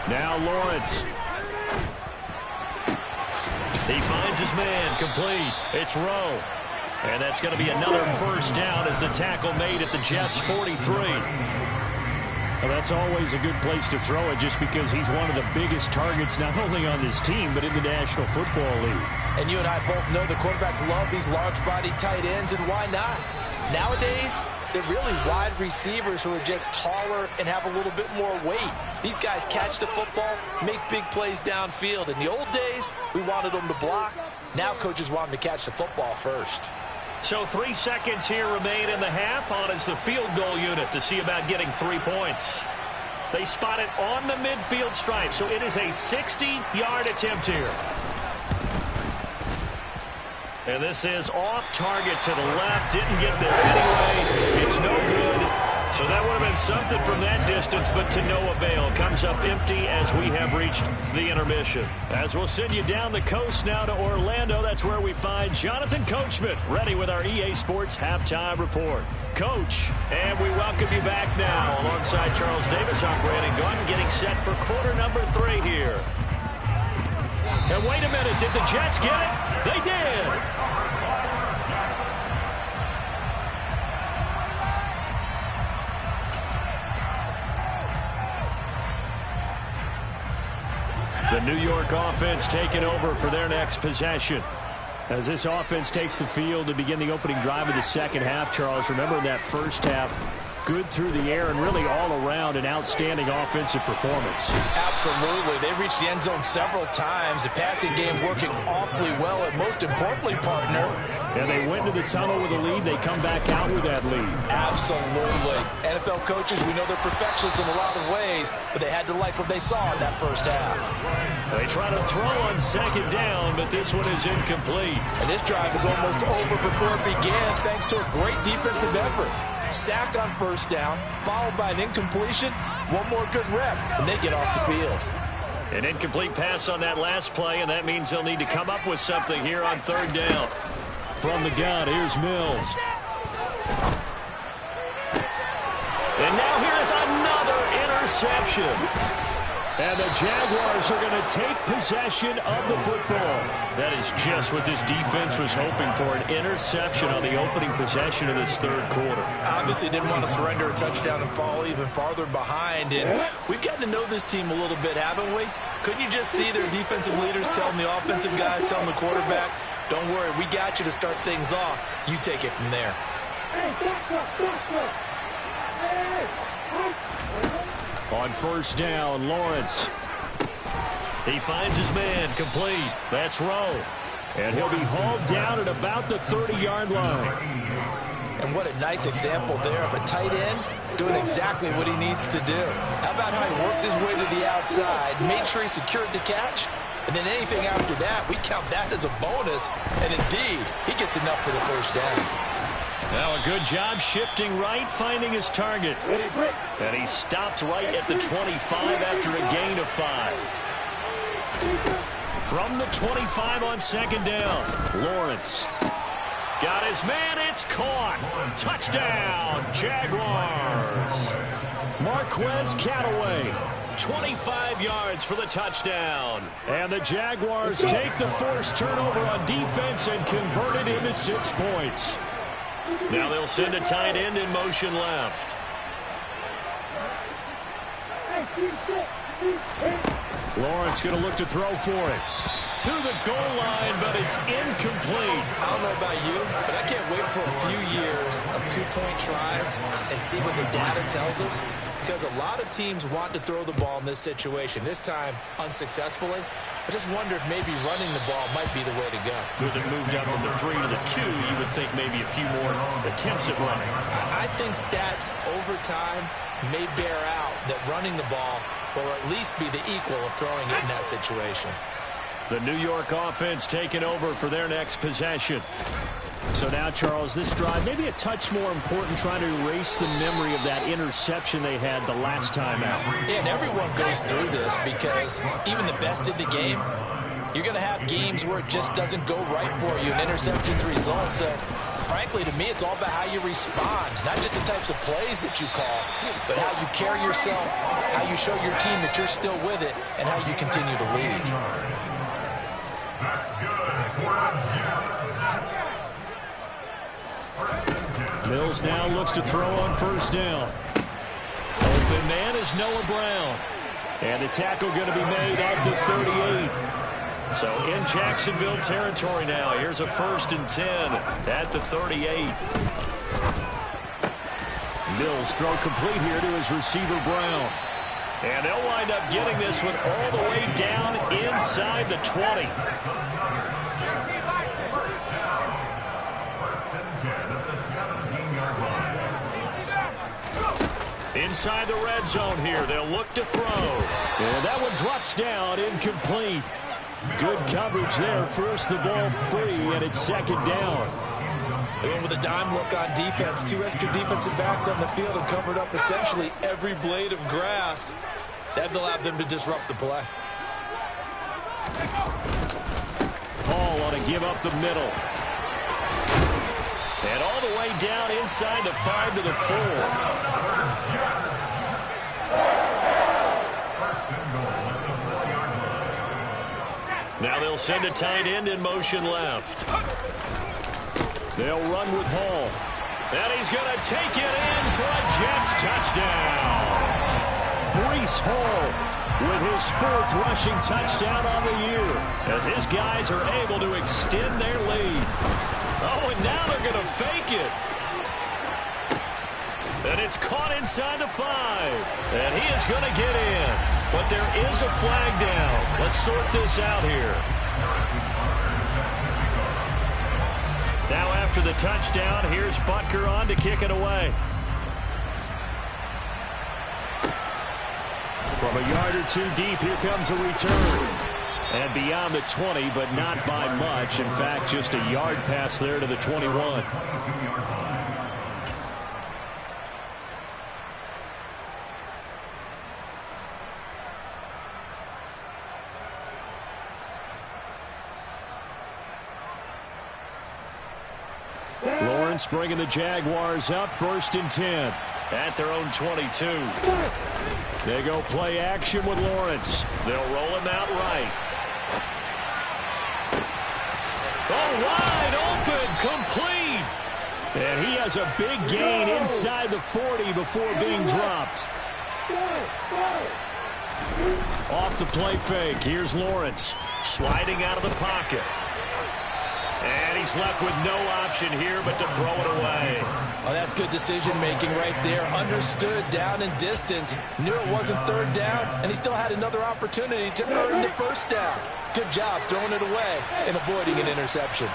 Now Lawrence. He finds his man, complete. It's Rowe. And that's going to be another 1st down as the tackle made at the Jets' 43. Well, that's always a good place to throw it, just because he's one of the biggest targets not only on this team but in the National Football League. And you and I both know the quarterbacks love these large-bodied tight ends, and why not? Nowadays, they're really wide receivers who are just taller and have a little bit more weight. These guys catch the football, make big plays downfield. In the old days, we wanted them to block. Now coaches want them to catch the football first. So 3 seconds here remain in the half. On is the field goal unit to see about getting 3 points. They spot it on the midfield stripe, so it is a 60-yard attempt here. And this is off target to the left. Didn't get there anyway. It's no good. So that would have been something from that distance, but to no avail. Comes up empty as we have reached the intermission. As we'll send you down the coast now to Orlando, that's where we find Jonathan Coachman, ready with our EA Sports Halftime Report. Coach, and we welcome you back now. Alongside Charles Davis, I'm Brandon Gunn, getting set for quarter number 3 here. And wait a minute, did the Jets get it? They did. The New York offense taking over for their next possession. As this offense takes the field to begin the opening drive of the second half, Charles, remember in that first half, good through the air and really all around an outstanding offensive performance. Absolutely. They reached the end zone several times. The passing game working awfully well, and most importantly, partner. And they went to the tunnel with a lead. They come back out with that lead. Absolutely. NFL coaches, we know they're perfectionists in a lot of ways, but they had to like what they saw in that first half. They try to throw on second down, but this one is incomplete. And this drive is almost over before it began, thanks to a great defensive effort. Sack on first down, followed by an incompletion. One more good rep, and they get off the field. An incomplete pass on that last play, and that means they'll need to come up with something here on third down. From the gun, here's Mills. And now here's another interception. And the Jaguars are going to take possession of the football. That is just what this defense was hoping for, an interception on the opening possession of this third quarter. Obviously didn't want to surrender a touchdown and fall even farther behind. And we've gotten to know this team a little bit, haven't we? Couldn't you just see their defensive leaders telling the offensive guys, telling the quarterback, don't worry, we got you to start things off. You take it from there. On first down, Lawrence. He finds his man, complete. That's Rowe. And he'll be hauled down at about the 30-yard line. And what a nice example there of a tight end doing exactly what he needs to do. How about how he worked his way to the outside, made sure he secured the catch, and then anything after that, we count that as a bonus. And indeed, he gets enough for the first down. Now a good job shifting right, finding his target. And he stopped right at the 25 after a gain of 5. From the 25 on second down, Lawrence. Got his man, it's caught. Touchdown, Jaguars. Marquez Callaway. 25 yards for the touchdown. And the Jaguars take the forced turnover on defense and convert it into 6 points. Now they'll send a tight end in motion left. Lawrence going to look to throw for it. To the goal line, but it's incomplete. I don't know about you, but I can't wait for a few years of two-point tries and see what the data tells us, because a lot of teams want to throw the ball in this situation. This time, unsuccessfully. I just wonder if maybe running the ball might be the way to go. With it moved up from the 3 to the 2, you would think maybe a few more attempts at running. I think stats over time may bear out that running the ball will at least be the equal of throwing it in that situation. The New York offense taking over for their next possession. So now, Charles, this drive maybe a touch more important, trying to erase the memory of that interception they had the last time out. Yeah, and everyone goes through this because even the best in the game, you're going to have games where it just doesn't go right for you, and interceptions result. So, frankly, to me, it's all about how you respond, not just the types of plays that you call, but how you carry yourself, how you show your team that you're still with it, and how you continue to lead. Mills now looks to throw on first down. Open man is Noah Brown. And the tackle going to be made at the 38. So in Jacksonville territory now. Here's a 1st and 10 at the 38. Mills throw complete here to his receiver Brown. And they'll wind up getting this one all the way down inside the 20. Inside the red zone here, they'll look to throw. And that one drops down, incomplete. Good coverage there, forced the ball free, and it's second down. They went with a dime look on defense. 2 extra defensive backs on the field and covered up essentially every blade of grass. That allowed them to disrupt the play. Paul on a give up the middle. And all the way down inside the 5 to the 4. Now they'll send a tight end in motion left. They'll run with Hall. And he's going to take it in for a Jets touchdown. Breece Hall with his 4th rushing touchdown on the year, as his guys are able to extend their lead. Oh, and now they're going to fake it. And it's caught inside the 5. And he is going to get in. But there is a flag down. Let's sort this out here. Now after the touchdown, here's Butker on to kick it away. From a yard or two deep, here comes a return. And beyond the 20, but not by much. In fact, just a yard pass there to the 21. Lawrence bringing the Jaguars up, 1st and 10 at their own 22. They go play action with Lawrence. They'll roll him out right. Oh, wide open, complete. And he has a big gain inside the 40 before being dropped. Off the play fake, here's Lawrence sliding out of the pocket. And he's left with no option here but to throw it away. Oh, that's good decision-making right there. Understood down and distance. Knew it wasn't 3rd down, and he still had another opportunity to earn the 1st down. Good job throwing it away and avoiding an interception.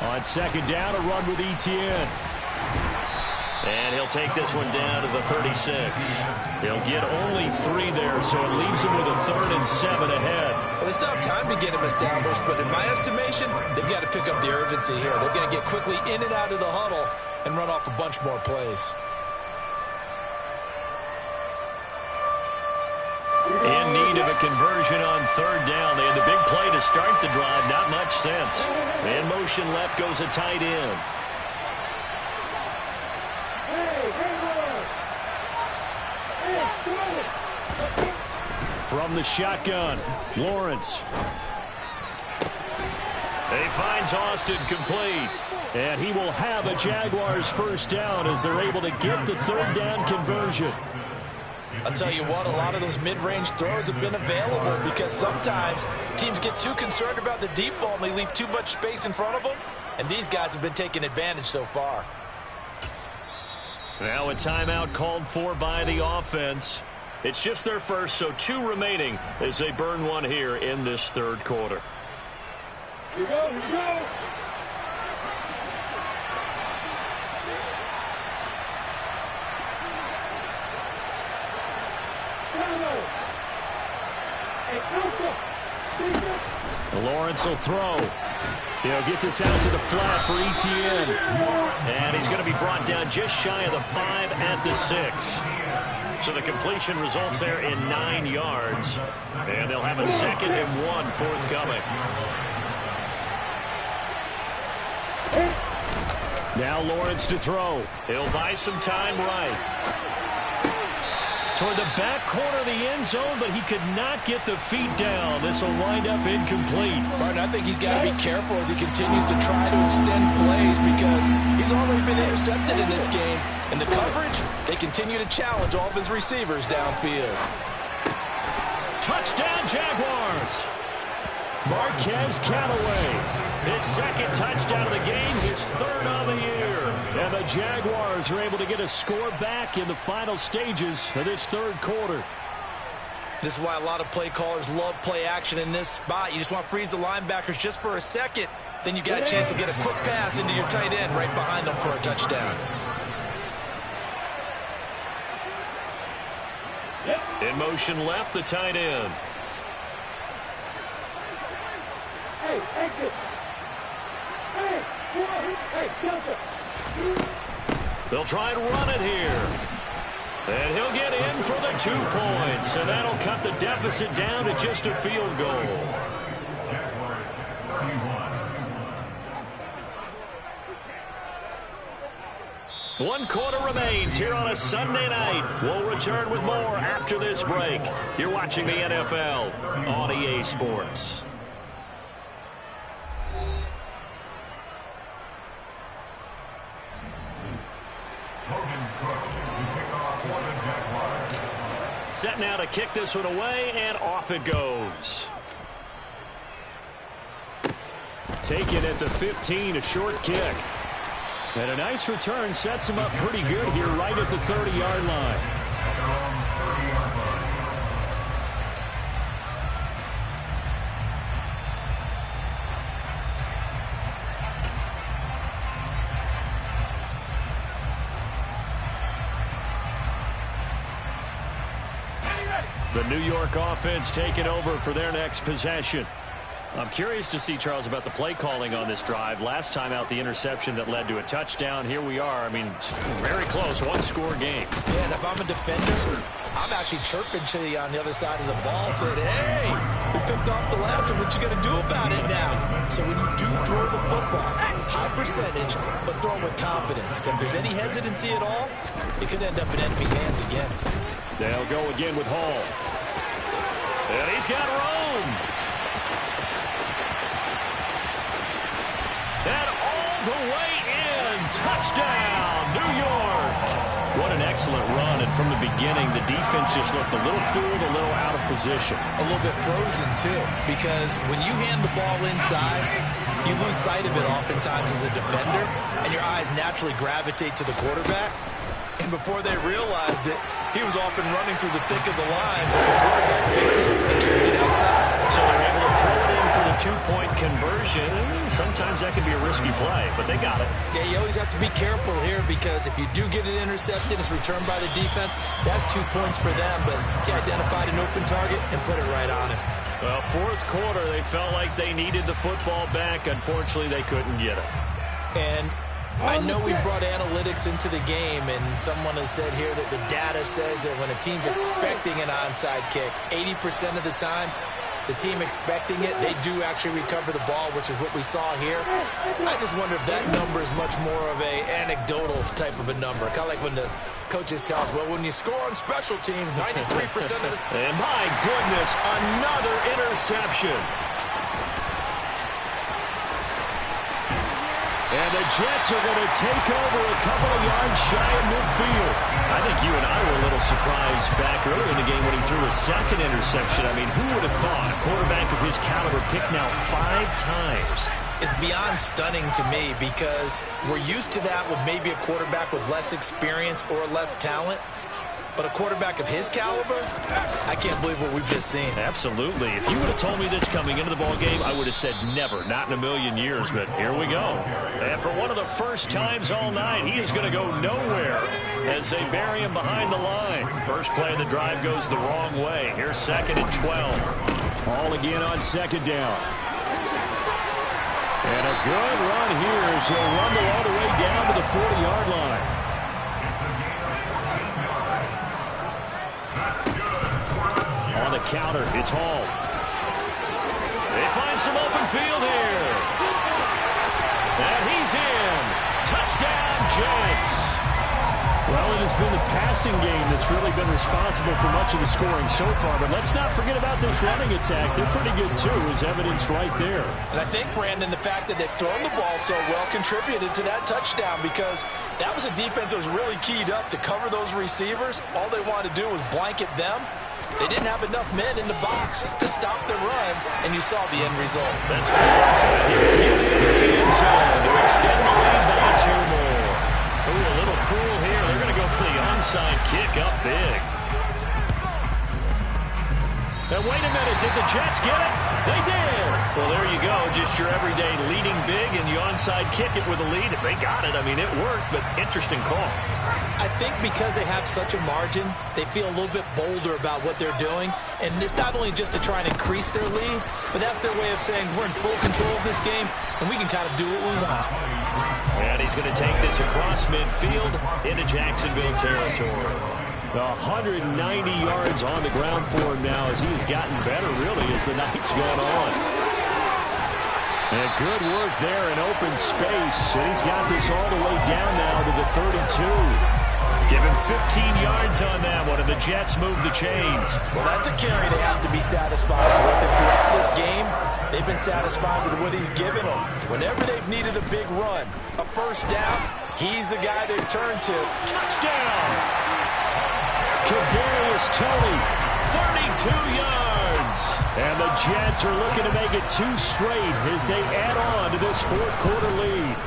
On 2nd down, a run with Etienne. And he'll take this one down to the 36. He'll get only 3 there, so it leaves him with a 3rd and 7 ahead. Well, they still have time to get him established, but in my estimation, they've got to pick up the urgency here. They've got to get quickly in and out of the huddle and run off a bunch more plays. In need of a conversion on 3rd down. They had the big play to start the drive. Not much sense. In motion left goes a tight end. From the shotgun, Lawrence. He finds Austin complete. And he will have a Jaguars 1st down as they're able to get the 3rd down conversion. I'll tell you what, a lot of those mid-range throws have been available because sometimes teams get too concerned about the deep ball and they leave too much space in front of them. And these guys have been taking advantage so far. Now a timeout called for by the offense. It's just their first, so 2 remaining as they burn one here in this 3rd quarter. Here we go, here we go. Lawrence will throw. He'll get this out to the flat for Etienne. And he's going to be brought down just shy of the 5 at the 6. So the completion results there in 9 yards. And they'll have a 2nd and 1 forthcoming. Now Lawrence to throw. He'll buy some time right. Toward the back corner of the end zone, but he could not get the feet down. This will wind up incomplete. Martin, I think he's got to be careful as he continues to try to extend plays because he's already been intercepted in this game. And the coverage, they continue to challenge all of his receivers downfield. Touchdown, Jaguars! Marquez Callaway. His 2nd touchdown of the game, his 3rd on the year. And the Jaguars are able to get a score back in the final stages of this 3rd quarter. This is why a lot of play callers love play action in this spot. You just want to freeze the linebackers just for a second. Then you got a chance to get a quick pass into your tight end right behind them for a touchdown. In motion left, the tight end. Hey, exit. Hey, Delta. They'll try and run it here. And he'll get in for the 2 points. And that'll cut the deficit down to just a field goal. One quarter remains here on a Sunday night. We'll return with more after this break. You're watching the NFL on EA Sports. Set now to kick this one away, and off it goes. Taken at the 15, a short kick. And a nice return sets him up pretty good here right at the 30-yard line. The New York offense taking over for their next possession. I'm curious to see, Charles, about the play calling on this drive. Last time out, the interception that led to a touchdown. Here we are. I mean, very close, one-score game. Yeah, and if I'm a defender, I'm actually chirping to you on the other side of the ball, saying, hey, we picked off the last one. What you going to do about it now? So when you do throw the football, high percentage, but throw it with confidence. If there's any hesitancy at all, it could end up in enemy's hands again. They'll go again with Hall. And he's got Rome. And all the way in. Touchdown, New York. What an excellent run. And from the beginning, the defense just looked a little fooled, a little out of position. A little bit frozen, too, because when you hand the ball inside, you lose sight of it oftentimes as a defender, and your eyes naturally gravitate to the quarterback. And before they realized it, he was off and running through the thick of the line, but the quarterback faked it and carried it outside. So they're able to throw it in for the two-point conversion. Sometimes that can be a risky play, but they got it. Yeah, you always have to be careful here because if you do get it intercepted, it's returned by the defense, that's 2 points for them, but he identified an open target and put it right on him. Well, fourth quarter, they felt like they needed the football back. Unfortunately, they couldn't get it. And I know we brought analytics into the game, and someone has said here that the data says that when a team's expecting an onside kick, 80% of the time, the team expecting it, they do actually recover the ball, which is what we saw here. I just wonder if that number is much more of a anecdotal type of a number. Kind of like when the coaches tell us, well, when you score on special teams, 93% of the... And my goodness, another interception. And the Jets are going to take over a couple of yards shy of midfield. I think you and I were a little surprised back early in the game when he threw a second interception. I mean, who would have thought a quarterback of his caliber picked now 5 times? It's beyond stunning to me because we're used to that with maybe a quarterback with less experience or less talent. But a quarterback of his caliber, I can't believe what we've just seen. Absolutely. If you would have told me this coming into the ball game, I would have said never, not in a million years. But here we go. And for one of the first times all night, he is going to go nowhere as they bury him behind the line. First play of the drive goes the wrong way. Here's 2nd and 12. Ball again on 2nd down. And a good run here as he'll rumble all the way down to the 40-yard line. On the counter, it's Hall. They find some open field here. And he's in. Touchdown, Jets. Well, it has been the passing game that's really been responsible for much of the scoring so far. But let's not forget about this running attack. They're pretty good, too, as evidenced right there. And I think, Brandon, the fact that they've thrown the ball so well contributed to that touchdown because that was a defense that was really keyed up to cover those receivers. All they wanted to do was blanket them. They didn't have enough men in the box to stop the run, and you saw the end result. That's cool. The end zone to extend the lead by 2 more. Ooh, a little cruel here. They're going to go for the onside kick up big. Now, wait a minute. Did the Jets get it? They did. Well, there you go. Just your everyday leading big, and you onside kick it with a lead. If they got it, I mean, it worked, but interesting call. I think because they have such a margin, they feel a little bit bolder about what they're doing. And it's not only just to try and increase their lead, but that's their way of saying we're in full control of this game, and we can kind of do what we want. And he's going to take this across midfield into Jacksonville territory. 190 yards on the ground for him now as he has gotten better, really, as the night's gone on. And good work there in open space. And he's got this all the way down now to the 32. Give him 15 yards on that one, and the Jets move the chains. Well, that's a carry they have to be satisfied with. And throughout this game, they've been satisfied with what he's given them. Whenever they've needed a big run, a first down, he's the guy they've turned to. Touchdown! Kadarius Toney, 32 yards. And the Jets are looking to make it 2 straight as they add on to this fourth quarter lead.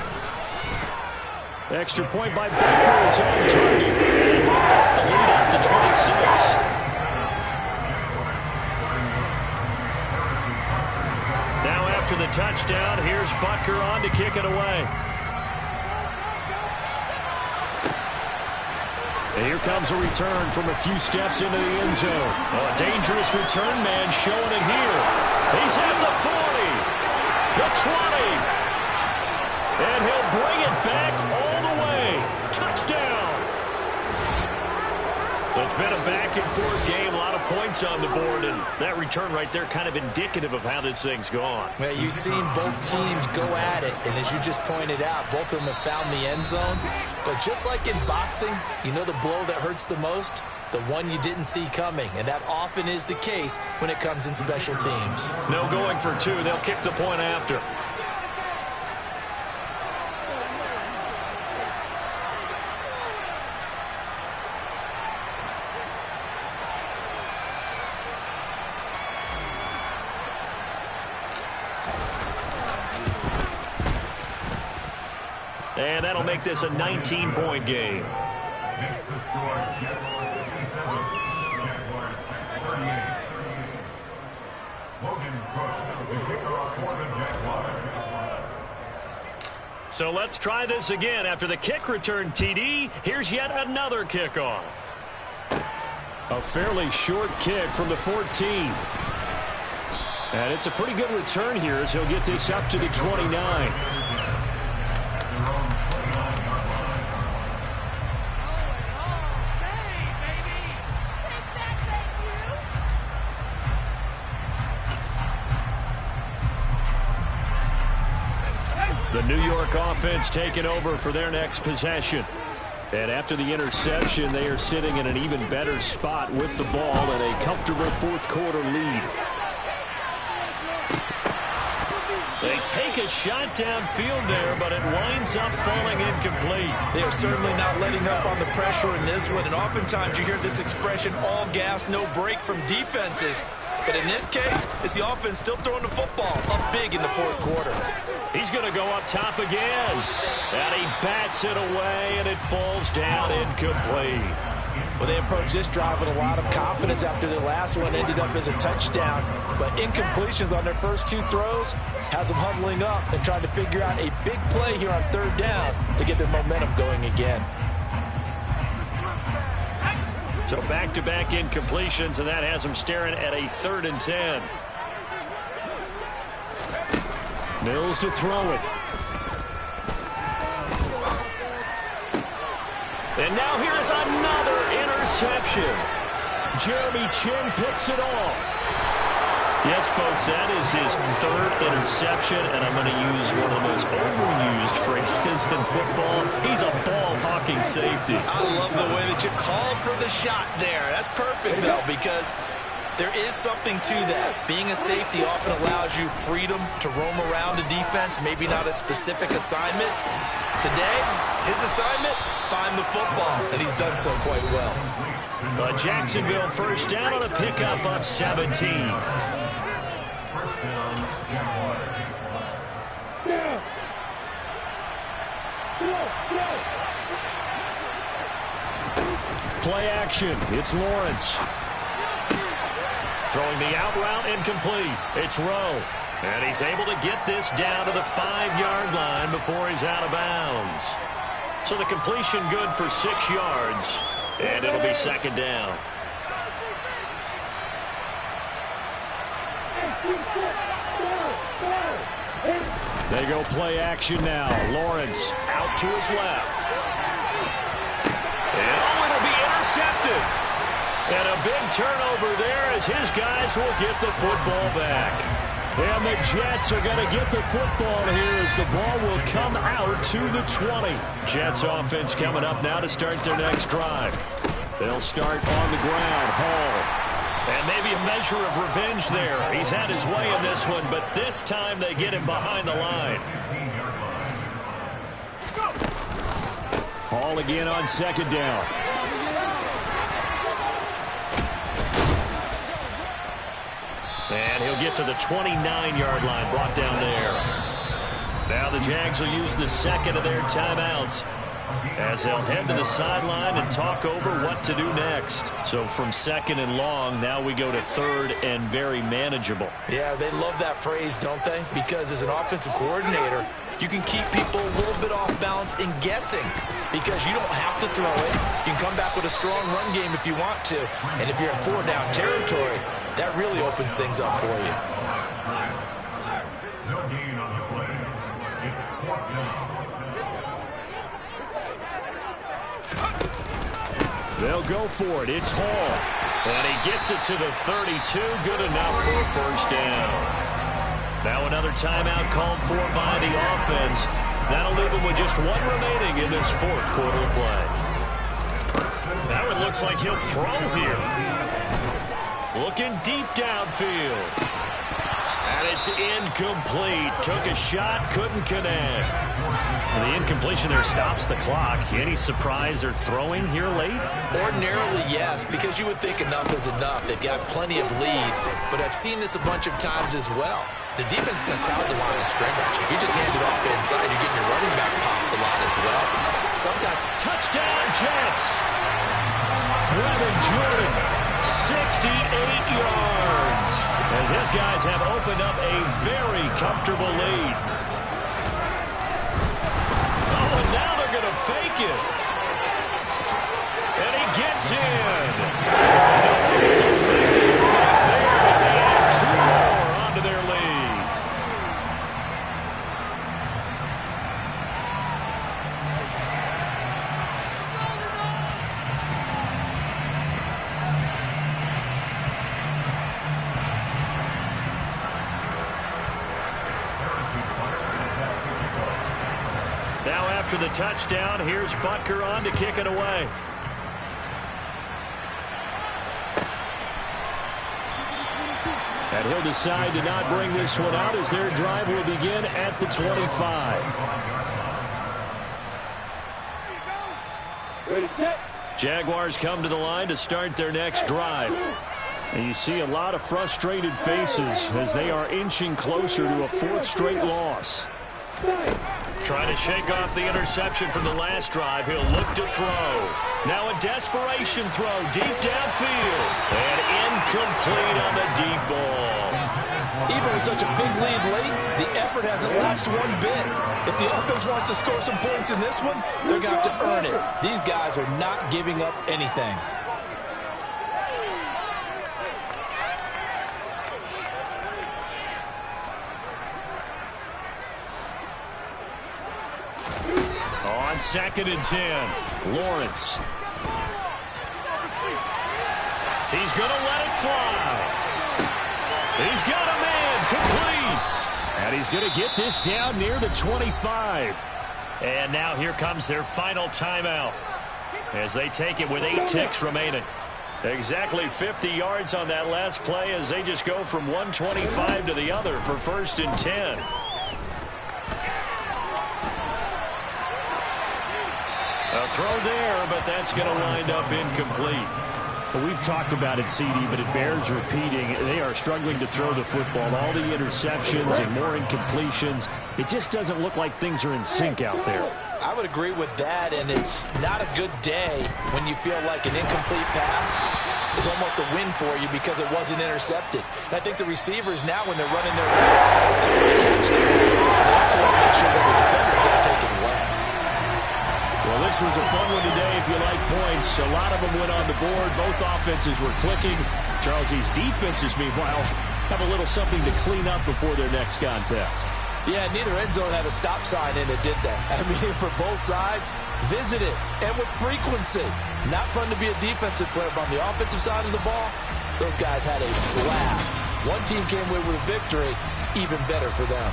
Extra point by Baker is on target. And the lead up to 26. Now after the touchdown, here's Butker on to kick it away. And here comes a return from a few steps into the end zone. A dangerous return man showing it here. He's at the 40, the 20, and he'll bring it back all the way. Touchdown. It's been a back-and-forth game, a lot of points on the board, and that return right there kind of indicative of how this thing's gone. Well, you've seen both teams go at it, and as you just pointed out, both of them have found the end zone. But just like in boxing, you know the blow that hurts the most? The one you didn't see coming, and that often is the case when it comes in special teams. No going for two. They'll kick the point after. And that'll make this a 19-point game. So let's try this again. After the kick return TD, here's yet another kickoff. A fairly short kick from the 14. And it's a pretty good return here as he'll get this up to the 29. The New York offense taking over for their next possession. And after the interception, they are sitting in an even better spot with the ball and a comfortable fourth-quarter lead. They take a shot downfield there, but it winds up falling incomplete. They are certainly not letting up on the pressure in this one, and oftentimes you hear this expression, all gas, no break from defenses. But in this case, it's the offense still throwing the football up big in the fourth quarter. He's going to go up top again. And he bats it away, and it falls down incomplete. Well, they approached this drive with a lot of confidence after their last one ended up as a touchdown. But incompletions on their first two throws has them huddling up and trying to figure out a big play here on third down to get their momentum going again. So back-to-back incompletions, and that has them staring at a 3rd and 10. Mills to throw it. And now here's another interception. Jeremy Chin picks it off. Yes, folks, that is his 3rd interception, and I'm going to use one of the most overused phrases in football. He's a ball-hawking safety. I love the way that you called for the shot there. That's perfect, though, because there is something to that. Being a safety often allows you freedom to roam around the defense, maybe not a specific assignment. Today, his assignment, find the football, and he's done so quite well. Jacksonville first down on a pickup of 17. Play action. It's Lawrence. Throwing the out route incomplete. It's Rowe. And he's able to get this down to the 5-yard line before he's out of bounds. So the completion good for 6 yards. And it'll be 2nd down. They go play action now. Lawrence Out to his left. And it'll be intercepted. And a big turnover there as his guys will get the football back. And the Jets are going to get the football here as the ball will come out to the 20. Jets offense coming up now to start their next drive. They'll start on the ground. Hall. And maybe a measure of revenge there. He's had his way in this one, but this time they get him behind the line. Hall again on 2nd down. And he'll get to the 29-yard line, brought down there. Now the Jags will use the 2nd of their timeouts. as they'll head to the sideline and talk over what to do next. So from 2nd and long, now we go to 3rd and very manageable. Yeah, they love that phrase, don't they? Because as an offensive coordinator, you can keep people a little bit off balance and guessing because you don't have to throw it. You can come back with a strong run game if you want to. And if you're in 4-down territory, that really opens things up for you. They'll go for it. It's Hall. And he gets it to the 32. Good enough for a first down. Now another timeout called for by the offense. That'll leave them with just one remaining in this 4th quarter of play. Now it looks like he'll throw here. Looking deep downfield. And it's incomplete. Took a shot, couldn't connect. The incompletion there stops the clock. Any surprise they're throwing here late? Ordinarily, yes, because you would think enough is enough. They've got plenty of lead, but I've seen this a bunch of times as well. The defense is going to crowd the line of scrimmage. If you just hand it off inside, you're getting your running back popped a lot as well. Sometimes touchdown Jets. Brevin Jordan, 68 yards. As his guys have opened up a very comfortable lead. Oh, and now they're going to fake it. And he gets in. No one was expecting a fake there, but they add 2 more onto their lead. Now after the touchdown, here's Butker on to kick it away. And he'll decide to not bring this one out as their drive will begin at the 25. Ready, set. Jaguars come to the line to start their next drive. And you see a lot of frustrated faces as they are inching closer to a 4th straight loss. Trying to shake off the interception from the last drive. He'll look to throw. Now a desperation throw deep downfield. And incomplete on the deep ball. Even with such a big lead late, the effort hasn't lapsed one bit. If the offense wants to score some points in this one, they're going to have to earn it. These guys are not giving up anything. On 2nd and 10, Lawrence. He's going to let it fly. He's got a man complete. And he's going to get this down near the 25. And now here comes their final timeout as they take it with 8 ticks remaining. Exactly 50 yards on that last play as they just go from 125 to the other for 1st and 10. A throw there, but that's going to wind up incomplete. Well, we've talked about it, CD, but it bears repeating. They are struggling to throw the football. All the interceptions and more incompletions. It just doesn't look like things are in sync out there. I would agree with that, and it's not a good day when you feel like an incomplete pass is almost a win for you because it wasn't intercepted. And I think the receivers now, when they're running their routes, they catch the ball. They also want to make sure that the defenders don't take it away. Well, this was a fun one today if you like points. A lot of them went on the board. Both offenses were clicking. Charles, these defenses, meanwhile, have a little something to clean up before their next contest. Yeah, neither end zone had a stop sign in it, did they? I mean, for both sides, visit it, and with frequency. Not fun to be a defensive player, but on the offensive side of the ball, those guys had a blast. One team came away with a victory, even better for them.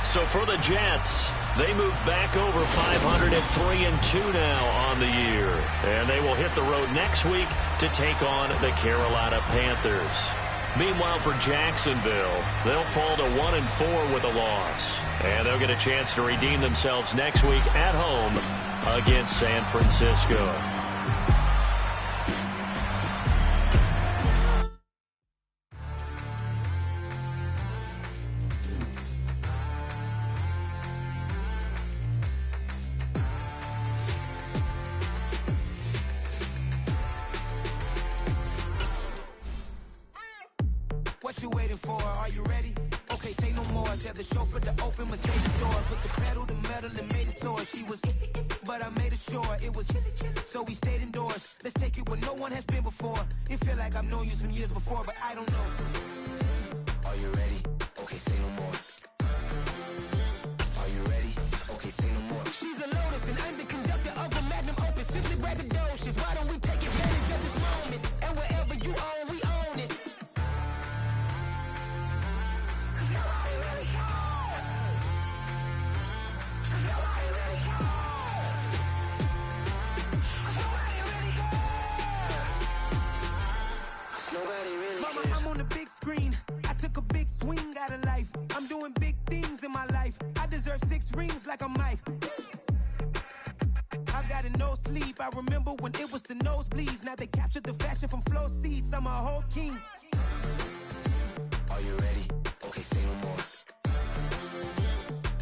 So for the Jets, they move back over 500 at 3-2 now on the year. And they will hit the road next week to take on the Carolina Panthers. Meanwhile, for Jacksonville, they'll fall to 1-4 with a loss. And they'll get a chance to redeem themselves next week at home against San Francisco. before. Are you ready? Okay, say no more. Tell the chauffeur to open Mercedes door. Put the pedal to metal and made it soar. She was, but I made it sure it was. So we stayed indoors. Let's take it where no one has been before. It feel like I've known you some years before, but I don't know. Are you ready? Okay, say no more. Are you ready? Okay, say no more. She's a Lotus and I'm the conductor of a Magnum Opus. Simply braggadocious. Why don't we take advantage of this moment? And wherever you own, we own it. Mama, I'm on the big screen. I took a big swing out of life. I'm doing big things in my life. I deserve 6 rings like a Mike. I've got no sleep. I remember when it was the nosebleeds. Now they captured the fashion from flow seats. I'm a whole king. Are you ready? Okay, say no more.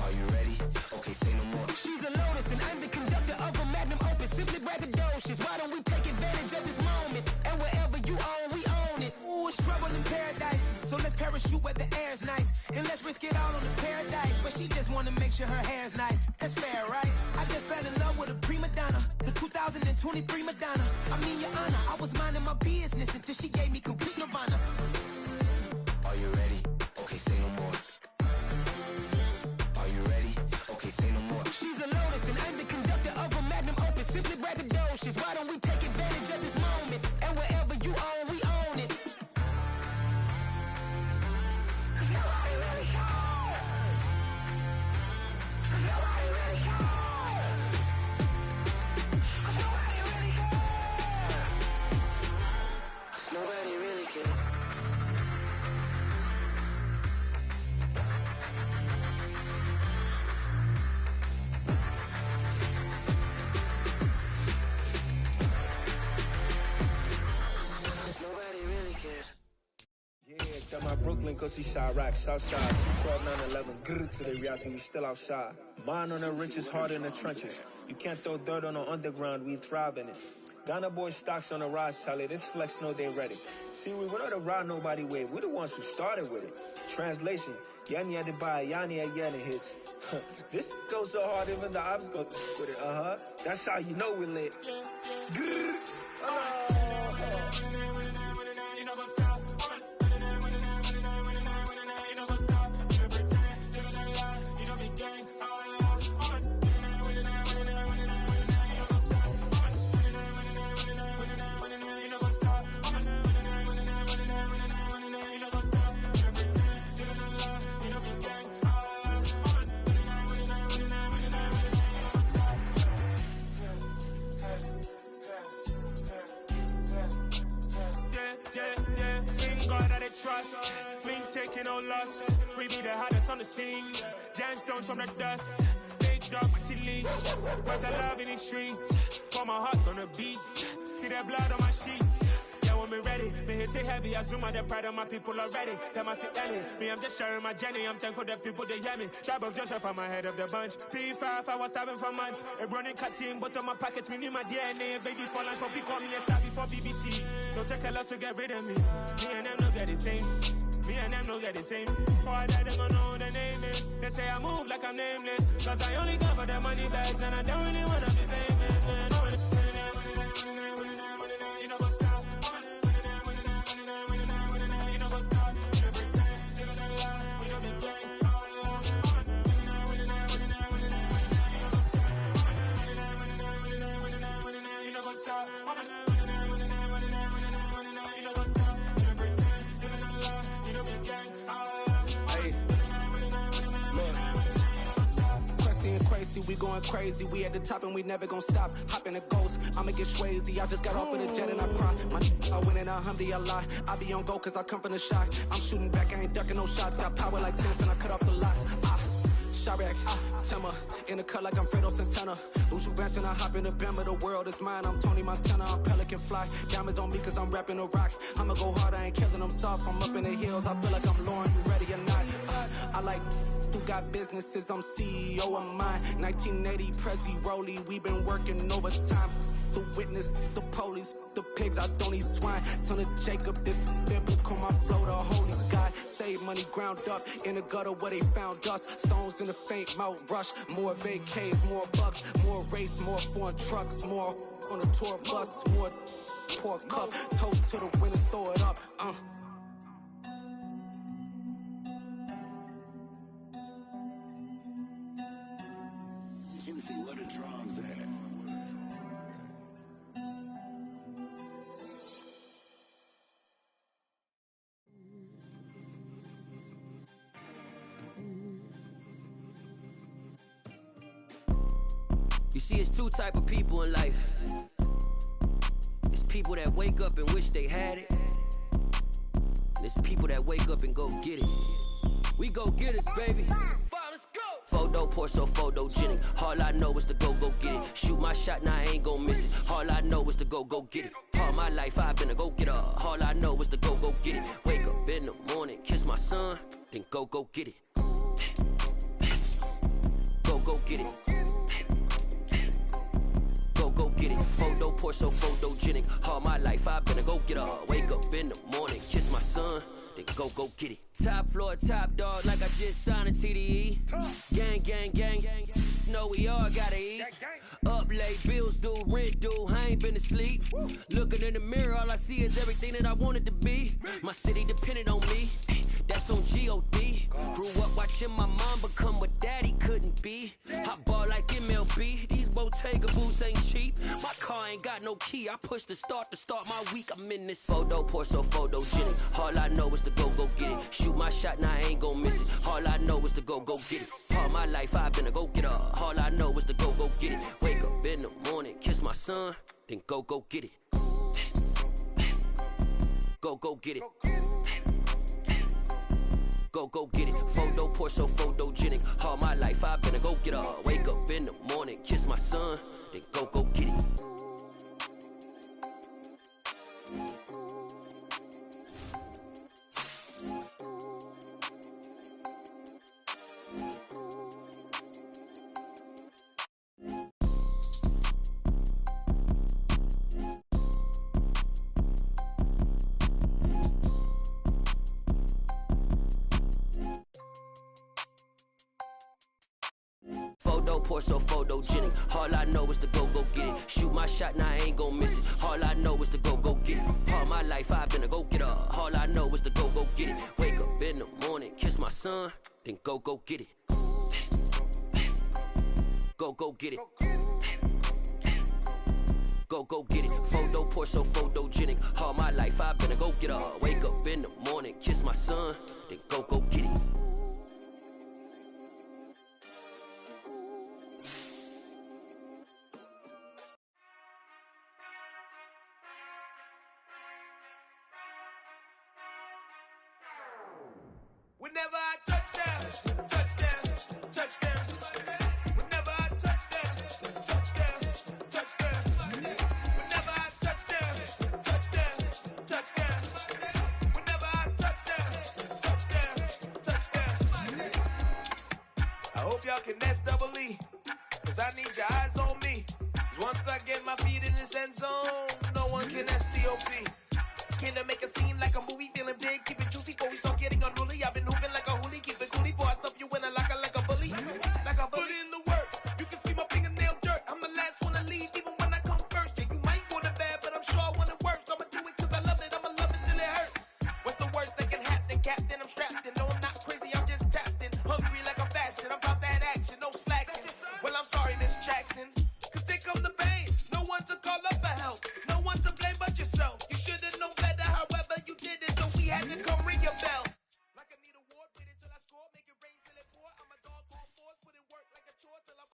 Are you ready? Okay, say no more. She's a Lotus and I'm the conductor of a Magnum Opus. Simply braggadocious. Why don't we take advantage of this moment? And wherever you own, we own it. Ooh, it's trouble in paradise. So let's parachute where the air's nice. And let's risk it all on the paradise. But she just wanna make sure her hair's nice. That's fair, right? I just fell in love with a prima donna. The 2023 Madonna. I mean, your honor, I was minding my business until she gave me complete nirvana. Are you ready? Okay, say no more. Are you ready? Okay, say no more. She's a Lotus and I'm the conductor of a Magnum Opus. Simply braggadocious. Why don't we take advantage of this moment? And wherever you own, we own it. Nobody really cares. Nobody really cares. Yeah, got my Brooklyn cause he shot racks, Southside, C12, 911, grrr to the reaction, we still outside. Mine on the riches, hard in the trenches. You can't throw dirt on the underground, we thrive in it. Ghana boys stocks on the rise, Charlie, this flex know they ready. See, we were not to ride nobody wave, we the ones who started with it. Translation, Yanni had to buy, Yanni had Yanni hits. This goes so hard, even the ops go with it, That's how you know we lit. Grrr, trust, me taking no loss. We be the hardest on the scene. Gemstones from the dust. Big dog with leash. Where's the love in the streets? Pour my heart on the beat. See that blood on my sheets. Yeah, when me ready, me hit it heavy. I zoom out the pride of my people already. Them I sit early. Me, I'm just sharing my journey. I'm thankful that people they hear me. Tribe of Joseph, I'm ahead of the bunch. P5, I was starving for months. A running cutscene, but on my pockets, me need my DNA. Baby for lunch, but we call me a star before BBC. Don't take a lot to get rid of me. Me and them no get the same. Me and them no get the same. Boy, that them gonna know who the name is. They say I move like I'm nameless. Cause I only come for the money bags and I don't really wanna be famous. You know what's up? You know what's up? You don't pretend, you don't lie, you don't be gang. You know what's up? We going crazy, we at the top and we never gonna stop. Hop in a ghost, I'ma get swayzy. I just got off with a jet and I cry. I win in a Humvee, I lie. I be on go cause I come from the shot. I'm shooting back, I ain't ducking no shots. Got power like Samson, I cut off the lots. Chirac, Timmer, in the cut like I'm Fredo Santana. Lose you bench and I hop in the Bama, the world is mine. I'm Tony Montana, I'm Pelican Fly. Diamonds on me cause I'm rapping a rock. I'ma go hard, I ain't killing them soft. I'm up in the hills, I feel like I'm Lauren, you ready or not? I like who got businesses, I'm CEO of mine. 1980 Prezi Rolly, we been working overtime. The witness, the police, the pigs, I don't eat swine. Son of Jacob, this biblical, my flow, the holy God. save money ground up in the gutter where they found us. Stones in the faint mouth rush. More vacays, more bucks, more race, more foreign trucks, more on a tour bus, more pour cup. Toast to the winners, throw it up. Juicy, where the drums at? You see, it's two type of people in life. It's people that wake up and wish they had it. And it's people that wake up and go get it. We go get it, baby. Photo poor, so photogenic. All I know is to go get it. Shoot my shot, now I ain't gon' miss it. All I know is to go get it. All my life I've been a go-getter. All I know is to go get it. Wake up in the morning, kiss my son, then go get it. Go get it. Go get it. Photo poor, so photogenic. All my life I've been a go-getter. Wake up in the morning, kiss my son, then go get it. Top floor, top dog, like I just signed a TDE. Gang, gang, gang, gang. Know we all gotta eat. Up late, bills due, rent due, I ain't been asleep. Looking in the mirror, all I see is everything that I wanted to be. My city depended on me, that's on G.O.D. Grew up watching my mom become what daddy couldn't be. I ball like MLB, these Bottega boots ain't cheap. My car ain't got no key, I push the start to start my week. I'm in this photo poor, so photogenic. All I know is to go get it. Shoot my shot, now I ain't gon' miss it. All I know is to go get it. All my life I've been a go-getter. All I know is to go get it. Wake up in the morning, kiss my son, then go get it. Go get it. Go get it. Photo poor, so photogenic. All my life I've been a go-getter. Wake up in the morning, kiss my son, then go get it. Photo poor, so photogenic. All I know is to go get it. Shoot my shot, now I ain't gon' miss it. All I know is to go get it. All my life I've been a go-getter. All I know is to go get it. Wake up in the morning, kiss my son, then go get it. Go get it. Go get it. Photo poor, so photogenic. All my life I've been a go-getter. Wake up in the morning, kiss my son, then go get it. Whenever I touch down, whenever I touch down, whenever I touch down, whenever I touch down. I hope y'all can nest double E, cause I need your eyes on me. Cause once I get my feet in this end zone, no one can STOP. Can I make a scene like a movie, feeling big, keep it juicy before we start getting unruly. I've been hooping like a hoolie, keep it coolie before I stuff you in a locker like a bully. Like a bully. Put in the work, you can see my fingernail dirt. I'm the last one to leave, even when I come first. Yeah, you might want it bad, but I'm sure I want it worse. I'ma do it cause I love it, I'ma love it till it hurts. What's the worst that can happen, Captain? I'm strapped in, no I'm not crazy, I'm just tapped in. Hungry like I'm fasting, I'm about that action, no slacking. Well, I'm sorry, Miss Chat.